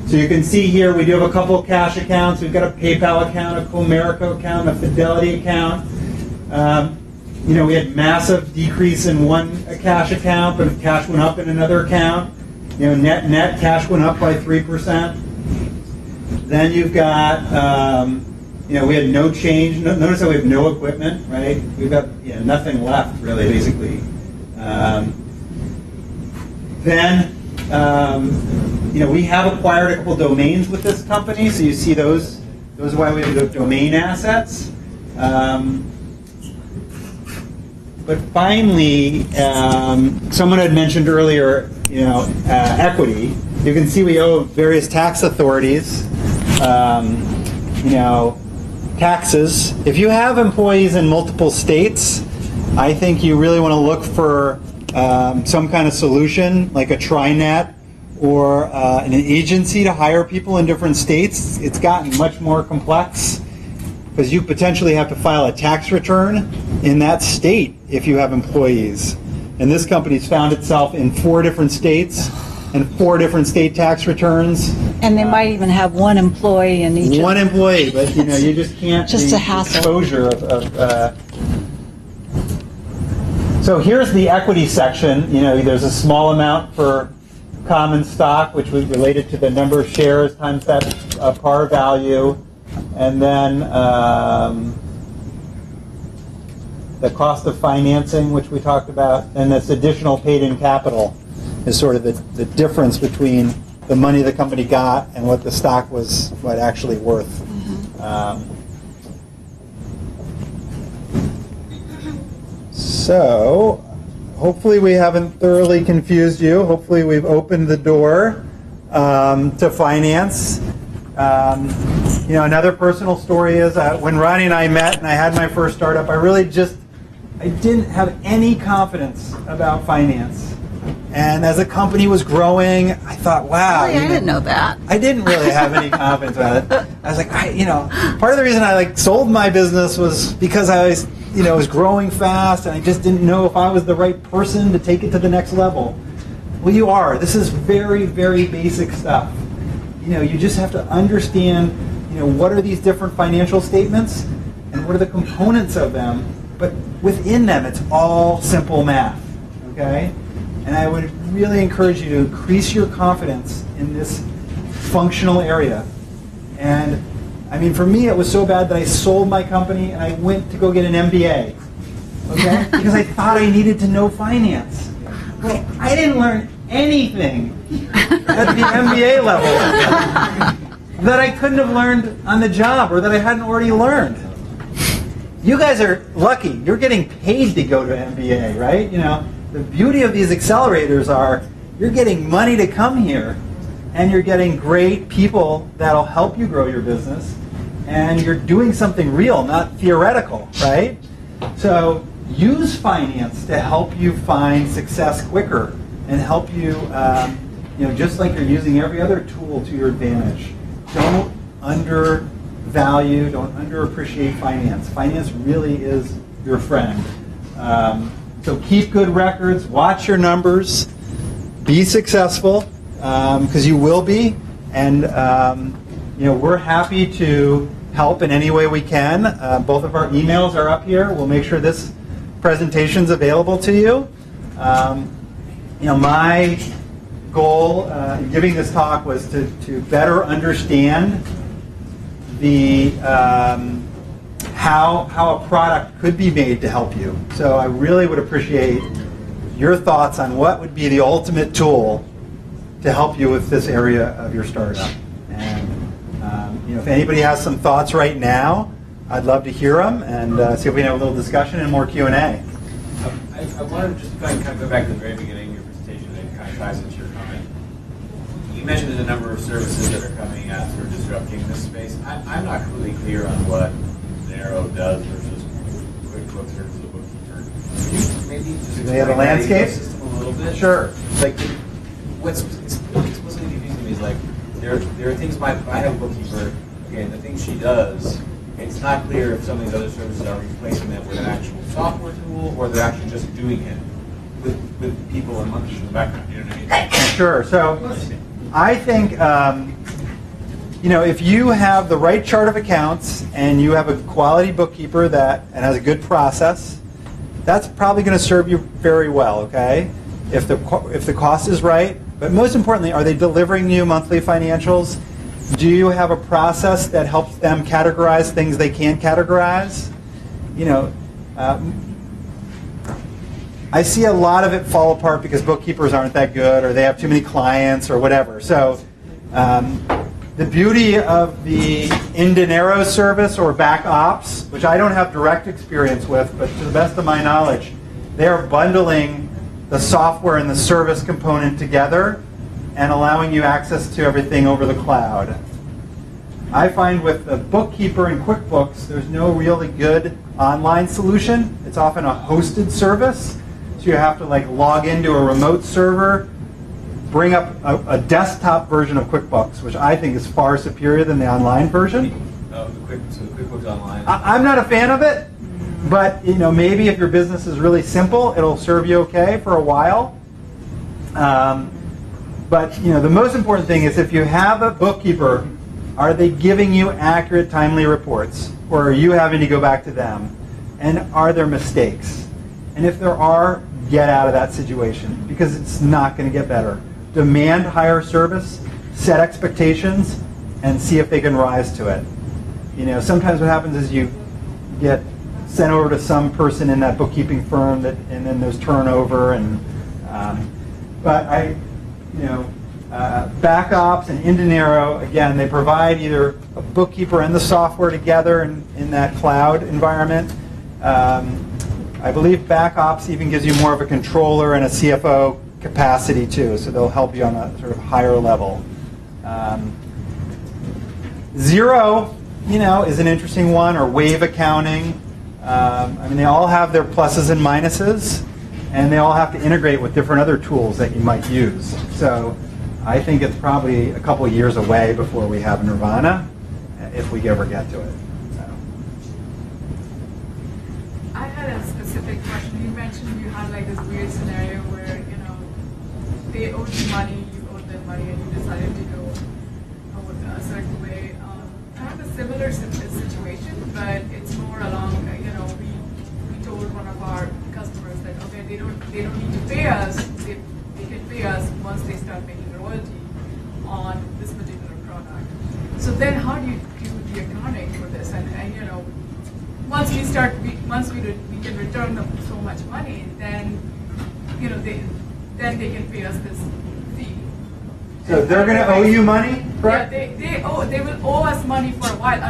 So you can see here we do have a couple of cash accounts. We've got a PayPal account, a Comerica account, a Fidelity account. We had massive decrease in one cash account, but cash went up in another account. Net cash went up by 3%. Then you've got we had no change. Notice how we have no equipment, right? We've got nothing left, really, basically. We have acquired a couple domains with this company, so you see those. Those are why we have domain assets. But finally, someone had mentioned earlier, equity. You can see we owe various tax authorities, taxes. If you have employees in multiple states, I think you really want to look for some kind of solution like a TriNet or an agency to hire people in different states, it's gotten much more complex because you potentially have to file a tax return in that state if you have employees. And this company's found itself in 4 different states and 4 different state tax returns. And they might even have one employee in each. One employee, but you know, you just can't. Just a hassle. Exposure So here's the equity section. You know, there's a small amount for common stock, which was related to the number of shares times that par value, and then the cost of financing, which we talked about, and this additional paid-in capital is sort of the difference between the money the company got and what the stock was actually worth. So, hopefully we haven't thoroughly confused you. Hopefully we've opened the door to finance. You know, another personal story is when Ronnie and I met and I had my first startup, I didn't have any confidence about finance. And as the company was growing, I thought, wow. Really? I didn't know that. I didn't really have any confidence about it. I was like, part of the reason I sold my business was because I was growing fast and I just didn't know if I was the right person to take it to the next level. Well, you are. This is very, very basic stuff. You just have to understand, what are these different financial statements and what are the components of them. But within them, it's all simple math, okay? And I would really encourage you to increase your confidence in this functional area. And I mean, for me, it was so bad that I sold my company and I went to go get an MBA, okay? Because I thought I needed to know finance. Well, I didn't learn anything at the MBA level that I couldn't have learned on the job or that I hadn't already learned. You guys are lucky. You're getting paid to go to MBA, right? The beauty of these accelerators are you're getting money to come here and you're getting great people that'll help you grow your business and you're doing something real, not theoretical, right? So use finance to help you find success quicker and help you, just like you're using every other tool to your advantage. Don't undervalue, don't underappreciate finance. Finance really is your friend. So keep good records, watch your numbers, be successful, because you will be, and we're happy to help in any way we can. Both of our emails are up here. We'll make sure this presentation's available to you. My goal in giving this talk was to better understand the how a product could be made to help you. So I really would appreciate your thoughts on what would be the ultimate tool to help you with this area of your startup. And if anybody has some thoughts right now, I'd love to hear them and see if we can have a little discussion and more Q&A. I wanted to just kind of go back to the very beginning of your presentation and it kind of ties into your comment. You mentioned there's a number of services that are coming out for disrupting this space. I'm not completely clear on what Narrow does versus QuickBooks versus the bookkeeper. Maybe just do they have a landscape system a little bit? Sure. Like what's explicitly confusing to me is like there are things I have a bookkeeper. Okay, the things she does, it's not clear if some of these other services are replacing them with an actual software tool or they're actually just doing it with people and monkeys in the background. You know what I mean? Sure. So I think if you have the right chart of accounts and you have a quality bookkeeper and has a good process, that's probably going to serve you very well. Okay, if the cost is right, but most importantly, are they delivering you monthly financials? Do you have a process that helps them categorize things they can't categorize? I see a lot of it fall apart because bookkeepers aren't that good or they have too many clients or whatever. So the beauty of the Indinero service or back ops, which I don't have direct experience with, but to the best of my knowledge, they are bundling the software and the service component together and allowing you access to everything over the cloud. I find with the bookkeeper and QuickBooks, there's no really good online solution. It's often a hosted service. So you have to like log into a remote server, bring up a desktop version of QuickBooks, which I think is far superior than the online version. So the QuickBooks Online. I'm not a fan of it, but maybe if your business is really simple, it'll serve you okay for a while. But the most important thing is if you have a bookkeeper, are they giving you accurate, timely reports, or are you having to go back to them? And are there mistakes? And if there are, get out of that situation because it's not going to get better. Demand higher service, set expectations, and see if they can rise to it. Sometimes what happens is you get sent over to some person in that bookkeeping firm and then there's turnover but BackOps and Indinero, again, they provide either a bookkeeper and the software together in that cloud environment. I believe BackOps even gives you more of a controller and a CFO capacity too, so they'll help you on a sort of higher level. Xero, is an interesting one, or Wave Accounting. They all have their pluses and minuses, and they all have to integrate with different other tools that you might use. So I think it's probably a couple of years away before we have Nirvana, if we ever get to it. I had a specific question. You mentioned you had like this weird scenario where, they owed you money, you owed them money, and you decided to go a certain way. I have a similar situation, but it's more along, we told one of our customers that, okay, they don't need to pay us, they can pay us once they start making royalty on this particular product. So then how do you do the accounting for this? And once we can return them so much money, then they can pay us this fee. So they're going to owe you money, correct? Yeah, they will owe us money for a while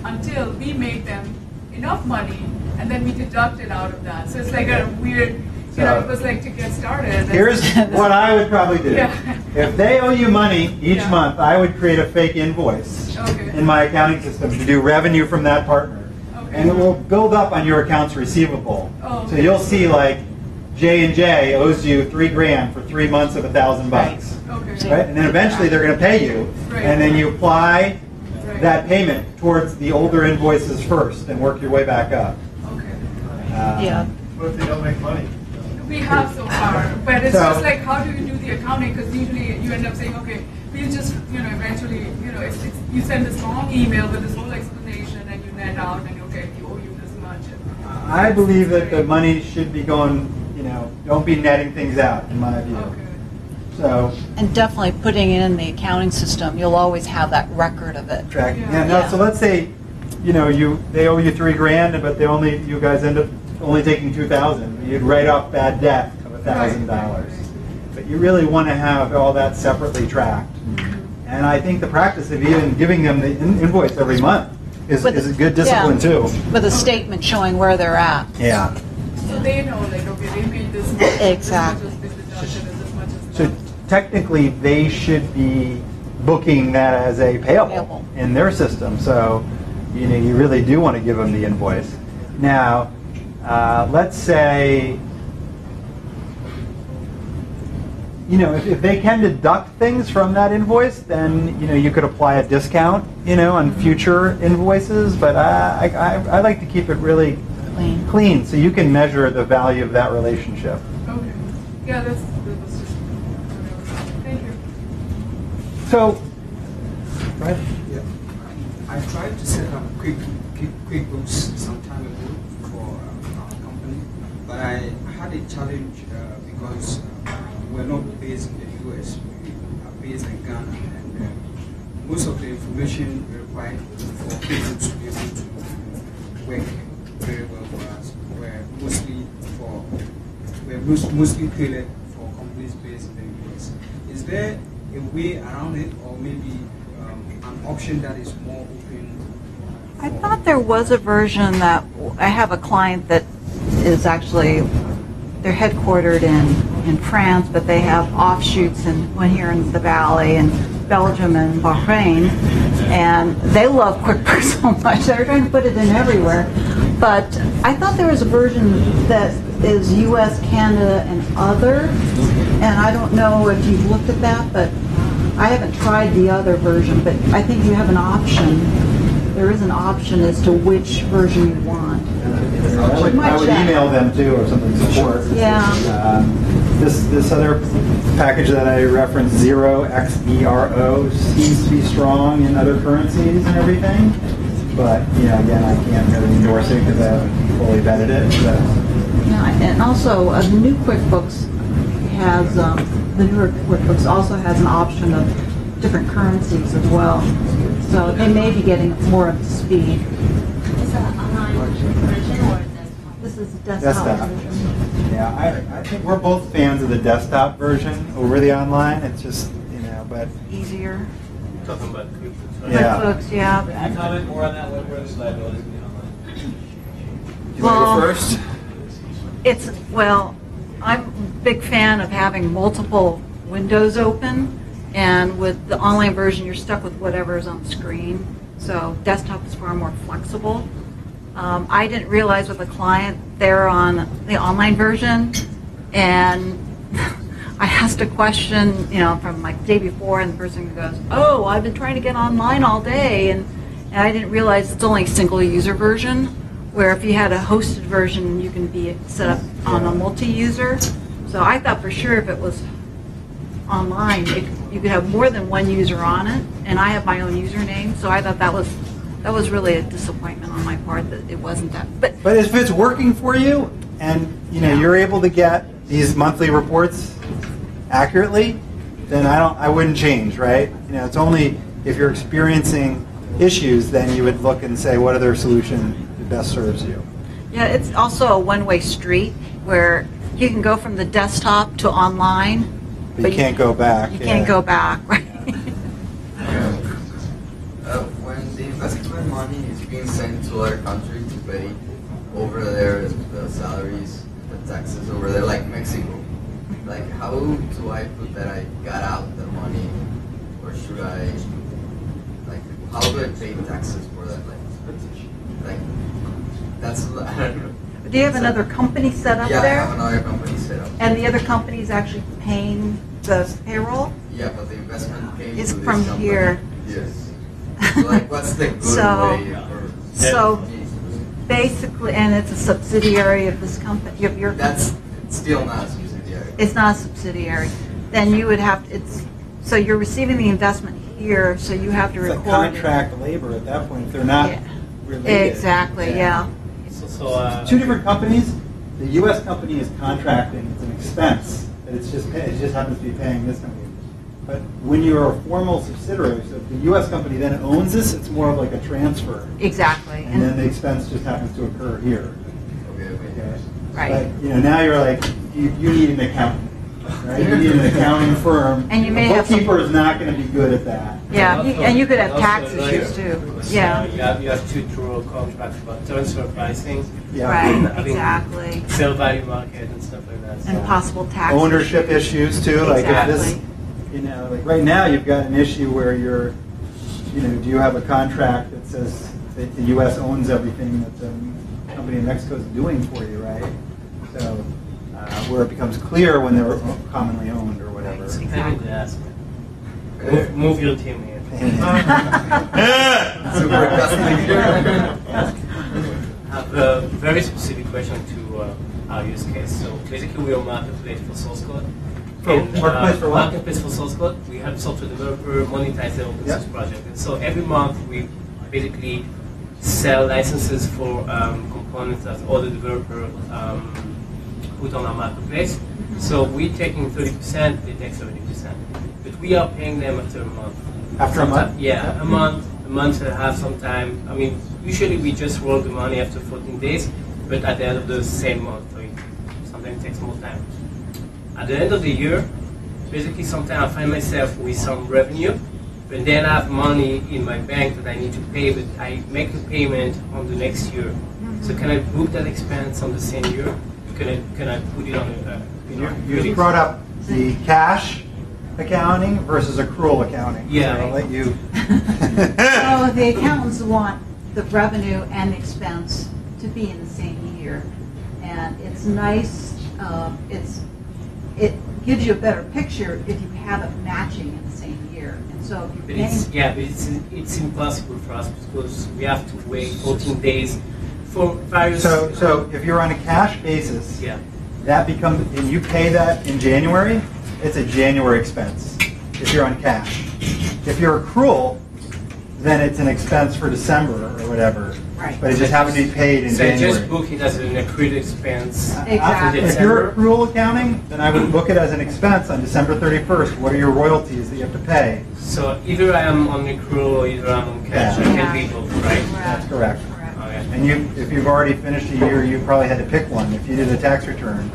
until we make them enough money, and then we deduct it out of that. So it's like a weird, it was like to get started. Here's what I would probably do. Yeah. If they owe you money each month, I would create a fake invoice in my accounting system to do revenue from that partner. Okay. And it will build up on your accounts receivable. Oh, okay. So you'll see like J&J owes you $3,000 for 3 months of $1,000. Okay. Right? And then eventually they're going to pay you. Right. And then you apply that payment towards the older invoices first and work your way back up. Okay. Yeah. What if they don't make money? We have so far, but it's just like, how do you do the accounting? Because usually you end up saying, okay, we'll just, eventually, you send this long email with this whole explanation, and you net out, and okay, you owe you this much. I believe that the money should be going, don't be netting things out, in my view. Okay. So. And definitely putting it in the accounting system, you'll always have that record of it. Track. Yeah. So let's say, they owe you $3,000, but you guys end up only taking $2,000. You'd write off bad debt of $1,000. But you really want to have all that separately tracked. And I think the practice of even giving them the invoice every month is a good discipline too. With a statement showing where they're at. Yeah. So they know, like, okay, they made this much. Exactly. As much as So technically, they should be booking that as a payable in their system. So, you really do want to give them the invoice. Now, let's say, if they can deduct things from that invoice, then you could apply a discount, on future invoices. But I like to keep it really clean, so you can measure the value of that relationship. Okay. Yeah, that's just. Thank you. So, go ahead. Yeah. I tried to set up QuickBooks some time ago for our company, but I had a challenge because we're not based in the US, we are based in Ghana, and most of the information required for QuickBooks to be able to work very well for us we're mostly tailored for companies based in the US. Is there a way around it, or maybe an option that is more open? I thought there was a version that I have a client that is actually, they're headquartered in France, but they have offshoots one here in the Valley and Belgium and Bahrain, and they love QuickBooks so much they're trying to put it in everywhere. But I thought there was a version that is U.S., Canada, and other, and I don't know if you've looked at that, but I haven't tried the other version, but I think you have an option. There is an option as to which version you want. I would email them too or something support. Yeah. This other package that I referenced, 0xero, seems to be strong in other currencies and everything. But again, I can't really endorse it because I haven't fully vetted it. So. Yeah, and also the new QuickBooks has the newer QuickBooks also has an option of different currencies as well. So they may be getting more up to speed. Is that online version or desktop? This is the desktop version. Yeah, I think we're both fans of the desktop version over the online. It's just, but easier. Talking about QuickBooks, right? Yeah. QuickBooks, yeah. Can you comment more on that? What were the liabilities in the online? You want to go first? I'm a big fan of having multiple windows open, and with the online version, you're stuck with whatever is on the screen. So desktop is far more flexible. I didn't realize with a client they're on the online version, and I asked a question, from like the day before, and the person goes, "Oh, I've been trying to get online all day," and I didn't realize it's only a single user version. Where if you had a hosted version, you can be set up on a multi-user. So I thought for sure if it was online, you could have more than one user on it, and I have my own username. So I thought that was really a disappointment on my part that it wasn't that. But if it's working for you, and you're able to get these monthly reports accurately, then I wouldn't change, right? It's only if you're experiencing issues, then you would look and say, what other solution best serves you? Yeah, it's also a one-way street where you can go from the desktop to online, but you can't go back. You can't go back, right? When the investment money is being sent to other countries to pay over there, the salaries, the taxes over there, like Mexico, like how do I put that I got out the money, or should I, like, how do I pay taxes for that? Like that's, I don't know. Do you have another company set up there? Yeah, I have another company set up. And the other company is actually paying the payroll? Yeah, but the investment came It's to this from company. here. Yes. So like, what's the good way? So basically, and it's a subsidiary of this company, of your company. That's still not a subsidiary. It's not a subsidiary. Then you would have, so you're receiving the investment here, so you have to It's record. like contract labor at that point if they're not related. Exactly, yeah. So, two different companies. The U.S. company is contracting; it's an expense that it just happens to be paying this company. But when you're a formal subsidiary, so if the U.S. company then owns this, it's more of like a transfer. Exactly. And then the expense just happens to occur here. Okay. Right. But now you're like you need an accountant, right? You need an accounting firm. And you may a have bookkeeper is not going to be good at that. Yeah, and you could have tax issues too. Yeah. You have two true contracts about transfer pricing. Yeah. Right, exactly. Sale value market and stuff like that. And possible tax ownership issues too. Like if this, like right now you've got an issue where you're, do you have a contract that says that the U.S. owns everything that the company in Mexico is doing for you, right? So where it becomes clear when they're commonly owned or whatever. Exactly. Yes. Move your team here. Super customer. I have a very specific question to our use case. So basically, we are a marketplace for source code. Marketplace for what? Marketplace for source code. We help software developer monetize their open source project. And so every month, we basically sell licenses for components that other developer put on our marketplace. So we're taking 30%, they take 70%. But we are paying them after a month. After a month? Yeah, a month and a half sometime. I mean, usually we just roll the money after 14 days, but at the end of the same month, so sometimes it takes more time. At the end of the year, basically sometimes I find myself with some revenue, but then I have money in my bank that I need to pay, but I make the payment on the next year. So can I book that expense on the same year? Can I put it on You brought up the cash accounting versus accrual accounting. Yeah. So I'll let you. So the accountants want the revenue and the expense to be in the same year. And it's nice, it gives you a better picture if you have it matching in the same year. And so if you're paying, it's impossible for us because we have to wait 14 days for various. So if you're on a cash basis, yeah, that becomes, and you pay that in January, it's a January expense if you're on cash. If you're accrual, then it's an expense for December or whatever. Right. But it just happens to be paid in so January. just book it as an accrued expense. Exactly. If you're accrual accounting, then I would book it as an expense on December 31st. What are your royalties that you have to pay? So either I am on accrual or either I'm on cash. Yeah. I can be both, right? That's correct. Okay. And if you've already finished a year, you probably had to pick one. If you did a tax return,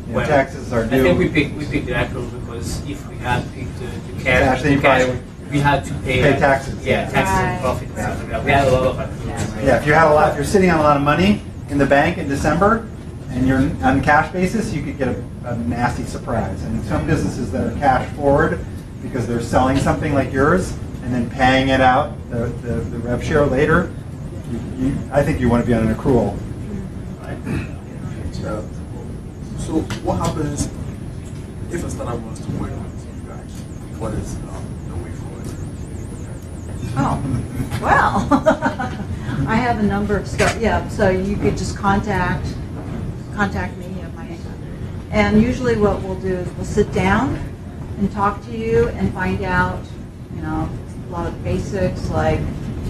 Well, taxes are due. I think we picked the accrual because if we had picked the cash, then you probably we had to pay taxes. Yeah, taxes and profit. And stuff like that. We had a lot of accruals. Yeah, if you had a lot, if you're sitting on a lot of money in the bank in December, and you're on cash basis, you could get a nasty surprise. And some businesses that are cash forward because they're selling something like yours and then paying it out the rev share later, I think you want to be on an accrual. So what happens if a startup wants to work with you guys? What is the way forward? oh, well, I have a number of stuff. Yeah, so you could just contact me at my and usually what we'll do is we'll sit down and talk to you and find out, a lot of basics like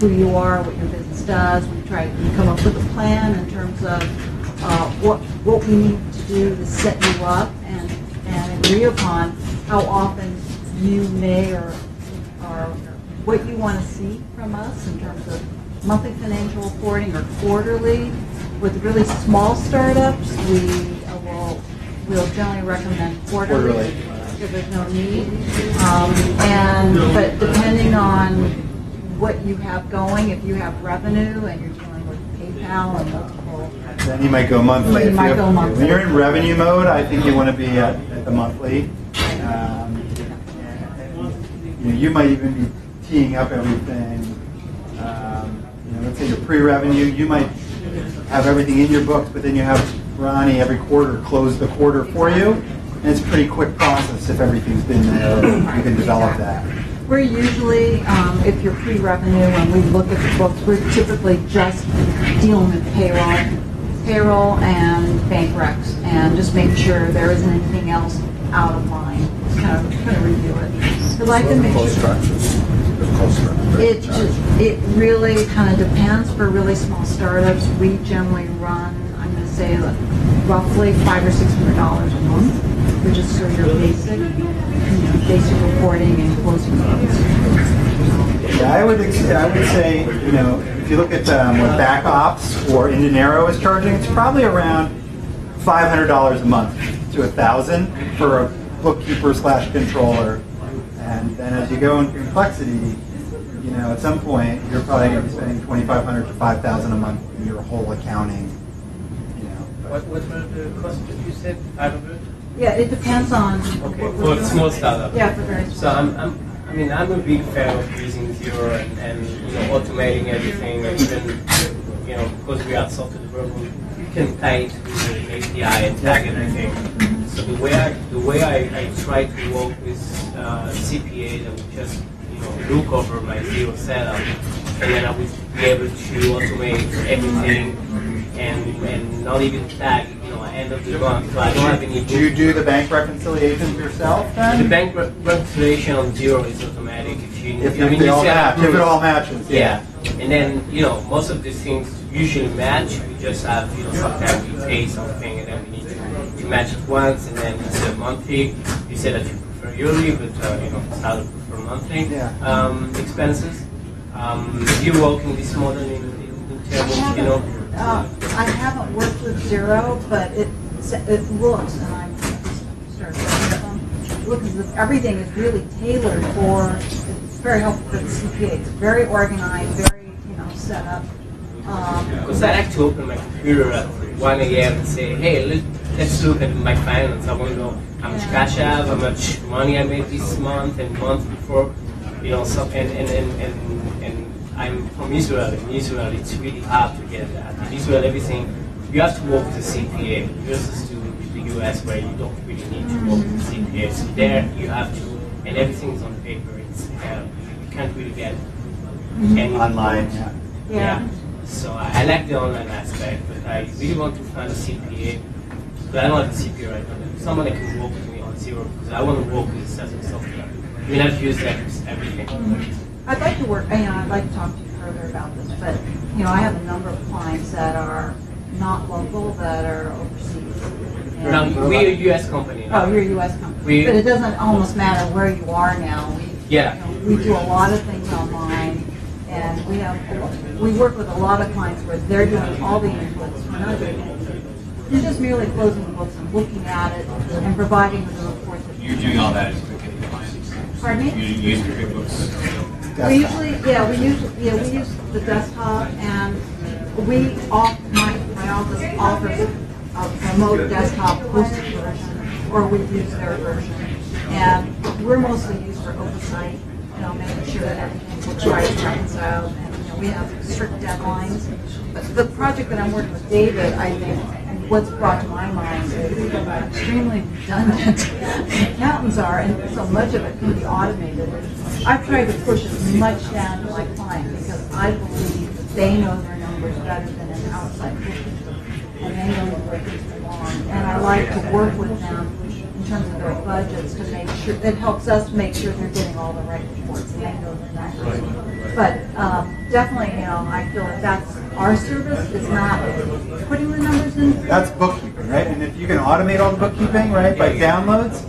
who you are, what your business does. We come up with a plan in terms of what we need to do to set you up and agree upon how often you may or what you want to see from us in terms of monthly financial reporting or quarterly. With really small startups, we'll generally recommend quarterly if there's no need. But depending on what you have going, if you have revenue and you're dealing with PayPal and multiple, then you might go monthly. You might go monthly. When you're in revenue mode, I think you want to be at the monthly. You might even be teeing up everything. Let's say you're pre-revenue, you might have everything in your books, but then you have Ronnie every quarter close the quarter for you, and it's a pretty quick process if everything's been there. You can develop that. We're usually, if you're pre-revenue, when we look at the books, we're typically just dealing with payroll and bank recs, and just make sure there isn't anything else out of line. Just kind of review it. Because I can make sure. It really kind of depends. For really small startups, we generally run, I'm going to say, roughly $500 or $600 a month, which is sort of your basic reporting and closing costs. Yeah, I would say, if you look at what Back Ops or Indinero is charging, it's probably around $500 a month to $1,000 for a bookkeeper / controller. And then as you go in complexity, at some point you're probably going to be spending $2,500 to $5,000 a month in your whole accounting. What were the costs that you said? 500? Yeah, it depends on. Okay, for small startup. Yeah, for very small. So I'm a big fan of using Zero and automating everything, and even because we are software development, you can tie it to the API and tag everything. So the way I try to work with CPA, that would just look over my Zero setup, and then I would be able to automate everything and not even tag, end of the month. So I don't have any. Do you do the bank reconciliations yourself then? The bank reconciliation on Zero is automatic. If it all matches. Yeah. And then, most of these things usually match. We just have, sometimes we pay something and then we need to match it once, and then instead of monthly, you said that you prefer yearly, but, started to prefer monthly. Expenses. You work in this model in terms of, I haven't worked with Zero, but it looks, and I started looking at them, everything is really tailored for, it's very helpful for the CPA. It's very organized, very, set up. Because I like to open my computer at 1 a.m. and say, hey, let's look at my finance. I want to know how much cash I have, how much money I made this month and month before, and I'm from Israel. In Israel, it's really hard to get that. In Israel, everything, you have to work with a CPA versus to the US where you don't really need to work with a CPA. So there you have to, and everything is on paper. It's you can't really get any online. Yeah. So I like the online aspect, but I really want to find a CPA. But I don't have a CPA right now. Someone that can work with me on zero because I want to work with certain software. I mean, I've used everything. I'd like to work, I'd like to talk to you further about this, but, I have a number of clients that are not local, that are overseas. Now, we're a U.S. company. Oh, you're a U.S. company. But it doesn't almost matter where you are now. We do a lot of things online, and we work with a lot of clients where they're doing all the inputs. We're not doing anything. You're just merely closing the books and looking at it and providing the reports. You're doing all that as QuickBooks clients. Pardon me? You use the QuickBooks. We use the desktop, and my office offers a remote desktop hosted version, or we use their version. And we're mostly used for oversight, making sure that everything looks right and reconciled, and we have strict deadlines. But the project that I'm working with David, I think, what's brought to my mind is extremely redundant accountants are, and so much of it can be automated. I've tried to push as much down to my client because I believe that they know their numbers better than an outside bookkeeper, and they know where things belong. And I like to work with them in terms of their budgets to make sure, it helps us make sure they're getting all the right reports and they know their numbers. But definitely, I feel like that's our service is not putting the numbers in. That's bookkeeping, right? And if you can automate all the bookkeeping, right, by downloads,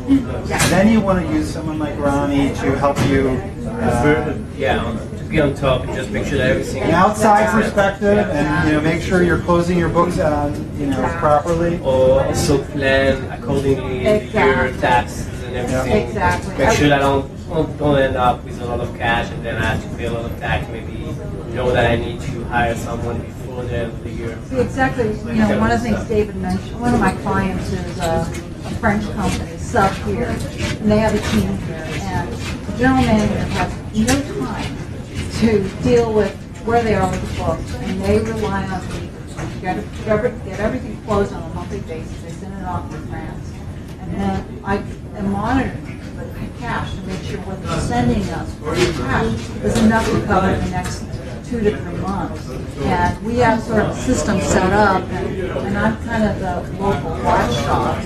then you want to use someone like Ronnie to help you. To be on top and just make sure that everything. An outside perspective, and make sure you're closing your books, properly. Or also plan accordingly your taxes and everything. Exactly. Make sure that I don't end up with a lot of cash and then I have to pay a lot of tax. Maybe know that I need to hire someone before the end of the year. See, exactly. One of the things David mentioned, one of my clients is a French company, sub here, and they have a team here, and the general manager has no time to deal with where they are with the books, and they rely on me to get everything closed on a monthly basis. They send it off to France, and then I am monitoring the cash to make sure what they're sending us for cash is enough to cover the next 2 to 3 months. And we have sort of a system set up, and I'm kind of the local watchdog,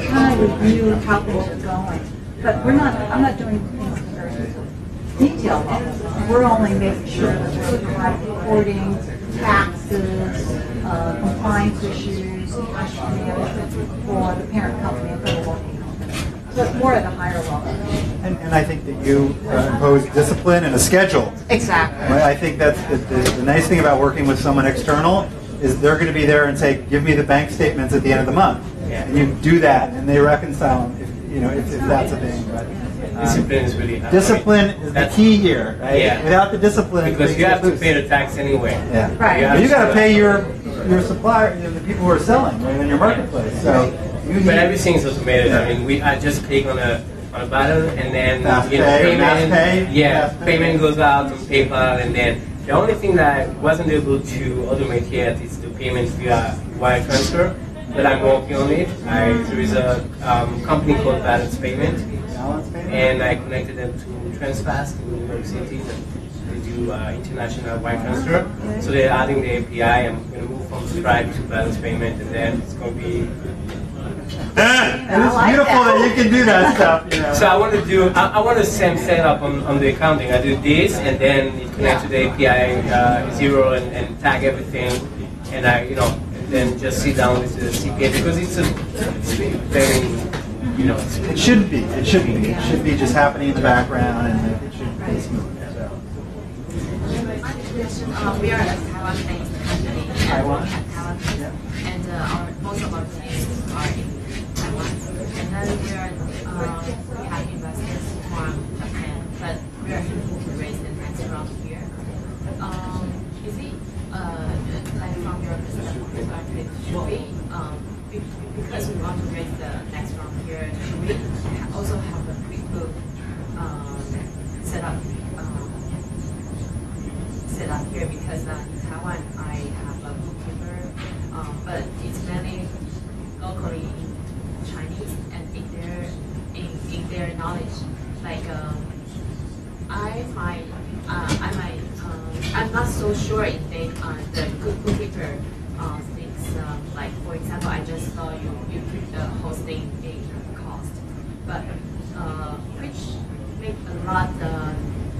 kind of review how things are going. But I'm not doing things very detailed level. We're only making sure that we're looking at reporting, taxes, compliance issues, cash management for the parent company and for the local company. So it's more at a higher level. And I think that you impose discipline and a schedule. Exactly. Right? I think that's the nice thing about working with someone external is they're going to be there and say, give me the bank statements at the end of the month. Yeah. And you do that, and they reconcile them, if that's a thing. But, discipline is really hard. discipline is the key here, right? Yeah. Without the discipline, because you have to pay the tax anyway. Yeah. Right. You got to pay your supplier, the people who are selling, right, in your marketplace. So. But everything is automated. I mean, I just click on a button and then payment goes out on PayPal, and then the only thing that I wasn't able to automate yet is the payment via wire transfer. But I'm working on it. There is a company called Balance Payment, and I connected them to Transfast in New York City. They do international wire transfer, so they're adding the API. I'm going to move from Stripe to Balance Payment, and then it's going to be. It's beautiful that you can do that stuff. So I want to do. I want the same setup on the accounting. I do this, and then it connects to the API zero and tag everything, and and then just sit down with the CPA because it's very, It should be. It should be. It should be just happening in the background, and it should be smooth. We are a Taiwan-based company. Taiwan? And most of our teams are in Taiwan. And then we have investors from Japan, but we are looking to raise the next round here. Is it, like from your perspective, should we, because we want to raise the next round here, should we also have a QuickBooks set up knowledge. Like I'm not so sure if they the bookkeeper things. Like for example, I just saw you put the hosting fee cost, but which make a lot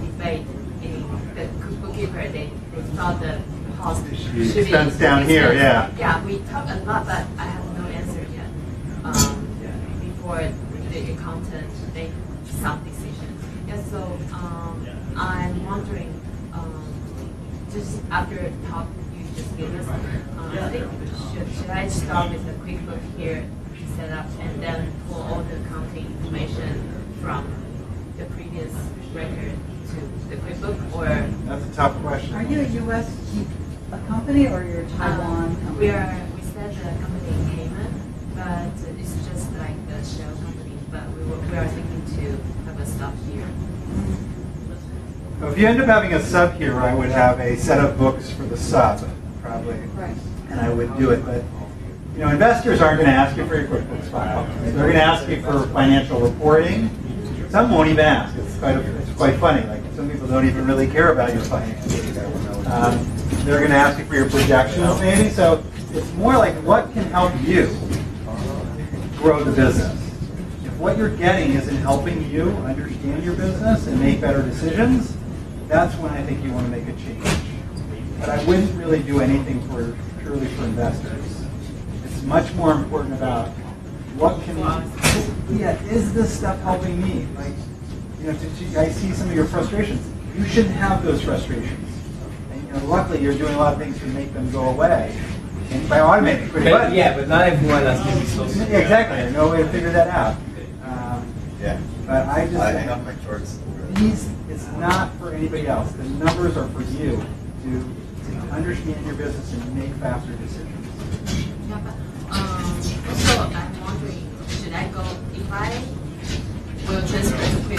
debate in the bookkeeper. They thought the cost should be expense down here, yeah. Yeah, we talked a lot, but I have no answer yet. Before the accountant make some decisions. Yeah, so I'm wondering, just after the talk you just gave us, I think should I start with a QuickBook here set up and then pull all the accounting information from the previous record to the QuickBook, or? That's a tough question. Are you a U.S. company or you're a Taiwan company? We said the company in Cayman, but it's just like the shell company. But we are thinking to have a sub here. So if you end up having a sub here, I would have a set of books for the sub, probably, right. And I would do it. But you know, investors aren't going to ask you for your QuickBooks file. They're going to ask you for financial reporting. Some won't even ask. It's quite funny. Like some people don't even really care about your finances. They're going to ask you for your projections, maybe. So it's more like what can help you grow the business. If what you're getting isn't helping you understand your business and make better decisions, that's when I think you want to make a change. But I wouldn't really do anything purely for investors. It's much more important about what can, is this stuff helping me? Like, you know, I see some of your frustrations. You shouldn't have those frustrations. And, you know, luckily, you're doing a lot of things to make them go away. And by automating, but not everyone has to be so. Exactly. There's no way to figure that out. But I just have my charts. it's not for anybody else. The numbers are for you to understand your business and make faster decisions. Yeah, but also I'm wondering, should I go if I will transfer to